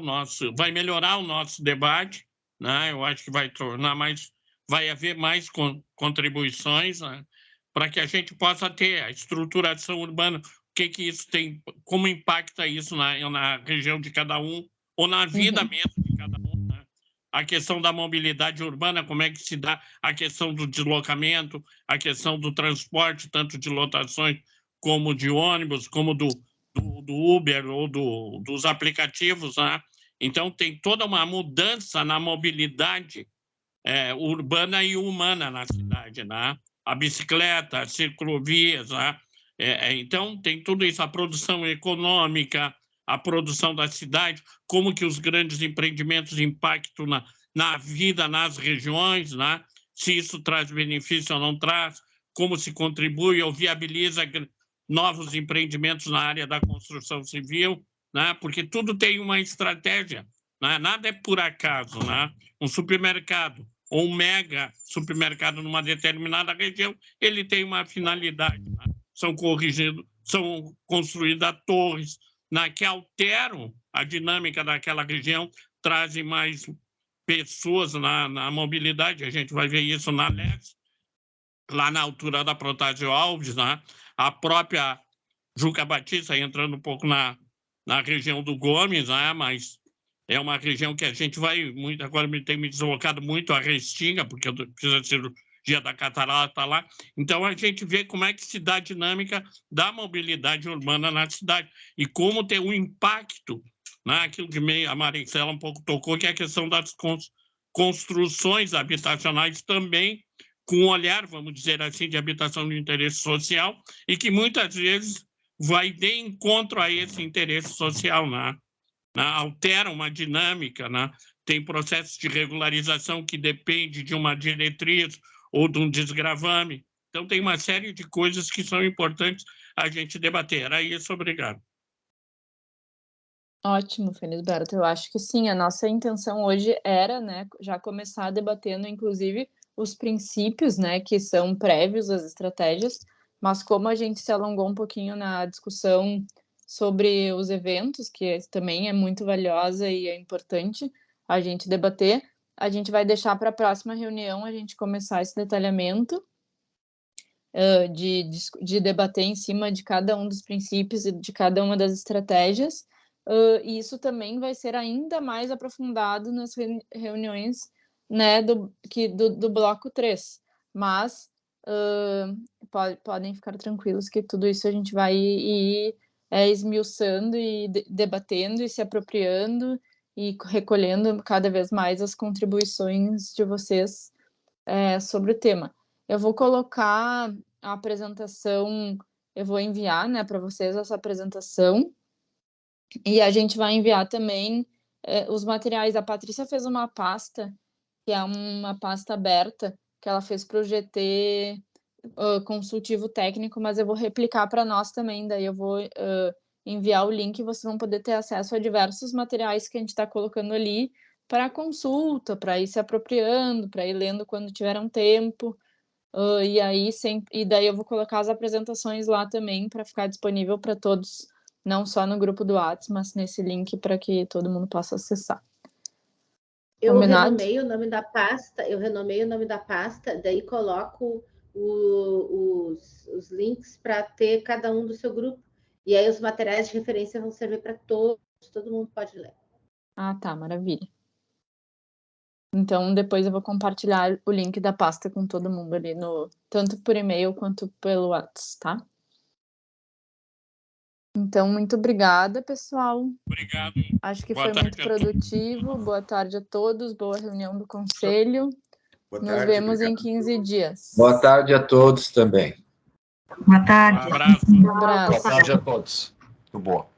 vai melhorar o nosso debate, né? Eu acho que vai haver mais contribuições, né? Para que a gente possa ter a estruturação urbana, o que isso tem, como impacta isso na região de cada um, ou na vida mesmo de cada um, né? A questão da mobilidade urbana, como é que se dá, a questão do deslocamento, a questão do transporte, tanto de lotações como de ônibus, como do Uber ou dos aplicativos, né? Então, tem toda uma mudança na mobilidade urbana e humana na cidade, né? A bicicleta, as ciclovias, né? Então, tem tudo isso, a produção econômica, a produção da cidade, como que os grandes empreendimentos impactam na vida, nas regiões, né? Se isso traz benefício ou não traz, como se contribui ou viabiliza novos empreendimentos na área da construção civil, né? Porque tudo tem uma estratégia, né? Nada é por acaso, né? Um supermercado ou um mega supermercado numa determinada região, ele tem uma finalidade, né? São construídas torres, né, que alteram a dinâmica daquela região, trazem mais pessoas na mobilidade. A gente vai ver isso na Lex, lá na altura da Protásio Alves, né? A própria Juca Batista, entrando um pouco na região do Gomes, né? Mas é uma região que a gente vai muito, agora tem me deslocado muito a Restinga, porque eu preciso de cirurgia da catarata lá. Então, a gente vê como é que se dá a dinâmica da mobilidade urbana na cidade e como tem um impacto, né? Aquilo que a Maricela um pouco tocou, que é a questão das construções habitacionais também, com um olhar, vamos dizer assim, de habitação de interesse social, e que muitas vezes vai de encontro a esse interesse social, né? Altera uma dinâmica, né? Tem processos de regularização que depende de uma diretriz ou de um desgravame. Então, tem uma série de coisas que são importantes a gente debater. Era isso, obrigado. Ótimo, Felisberto. Eu acho que sim, a nossa intenção hoje era, né, já começar debatendo, inclusive, os princípios, né, que são prévios às estratégias, mas como a gente se alongou um pouquinho na discussão sobre os eventos, que também é muito valiosa e é importante a gente debater. A gente vai deixar para a próxima reunião a gente começar esse detalhamento de debater em cima de cada um dos princípios e de cada uma das estratégias, e isso também vai ser ainda mais aprofundado nas reuniões, né, do bloco 3, mas podem ficar tranquilos que tudo isso a gente vai ir esmiuçando e debatendo e se apropriando e recolhendo cada vez mais as contribuições de vocês sobre o tema. Eu vou colocar a apresentação, eu vou enviar, né, para vocês essa apresentação, e a gente vai enviar também os materiais. A Patrícia fez uma pasta, que é uma pasta aberta, que ela fez para o GT consultivo técnico, mas eu vou replicar para nós também, daí eu vou enviar o link e vocês vão poder ter acesso a diversos materiais que a gente está colocando ali para consulta, para ir se apropriando, para ir lendo quando tiver um tempo. E daí eu vou colocar as apresentações lá também para ficar disponível para todos, não só no grupo do WhatsApp, mas nesse link para que todo mundo possa acessar. Eu renomei o nome da pasta, daí coloco os links para ter cada um do seu grupo. E aí os materiais de referência vão servir para todos, todo mundo pode ler. Ah, tá, maravilha. Então, depois eu vou compartilhar o link da pasta com todo mundo ali, tanto por e-mail quanto pelo WhatsApp, tá? Então, muito obrigada, pessoal. Obrigado. Acho que foi muito produtivo. Boa tarde a todos. Boa reunião do Conselho. Nos vemos em 15 dias. Boa tarde a todos também. Boa tarde. Um abraço. Um abraço. Boa tarde a todos. Muito bom.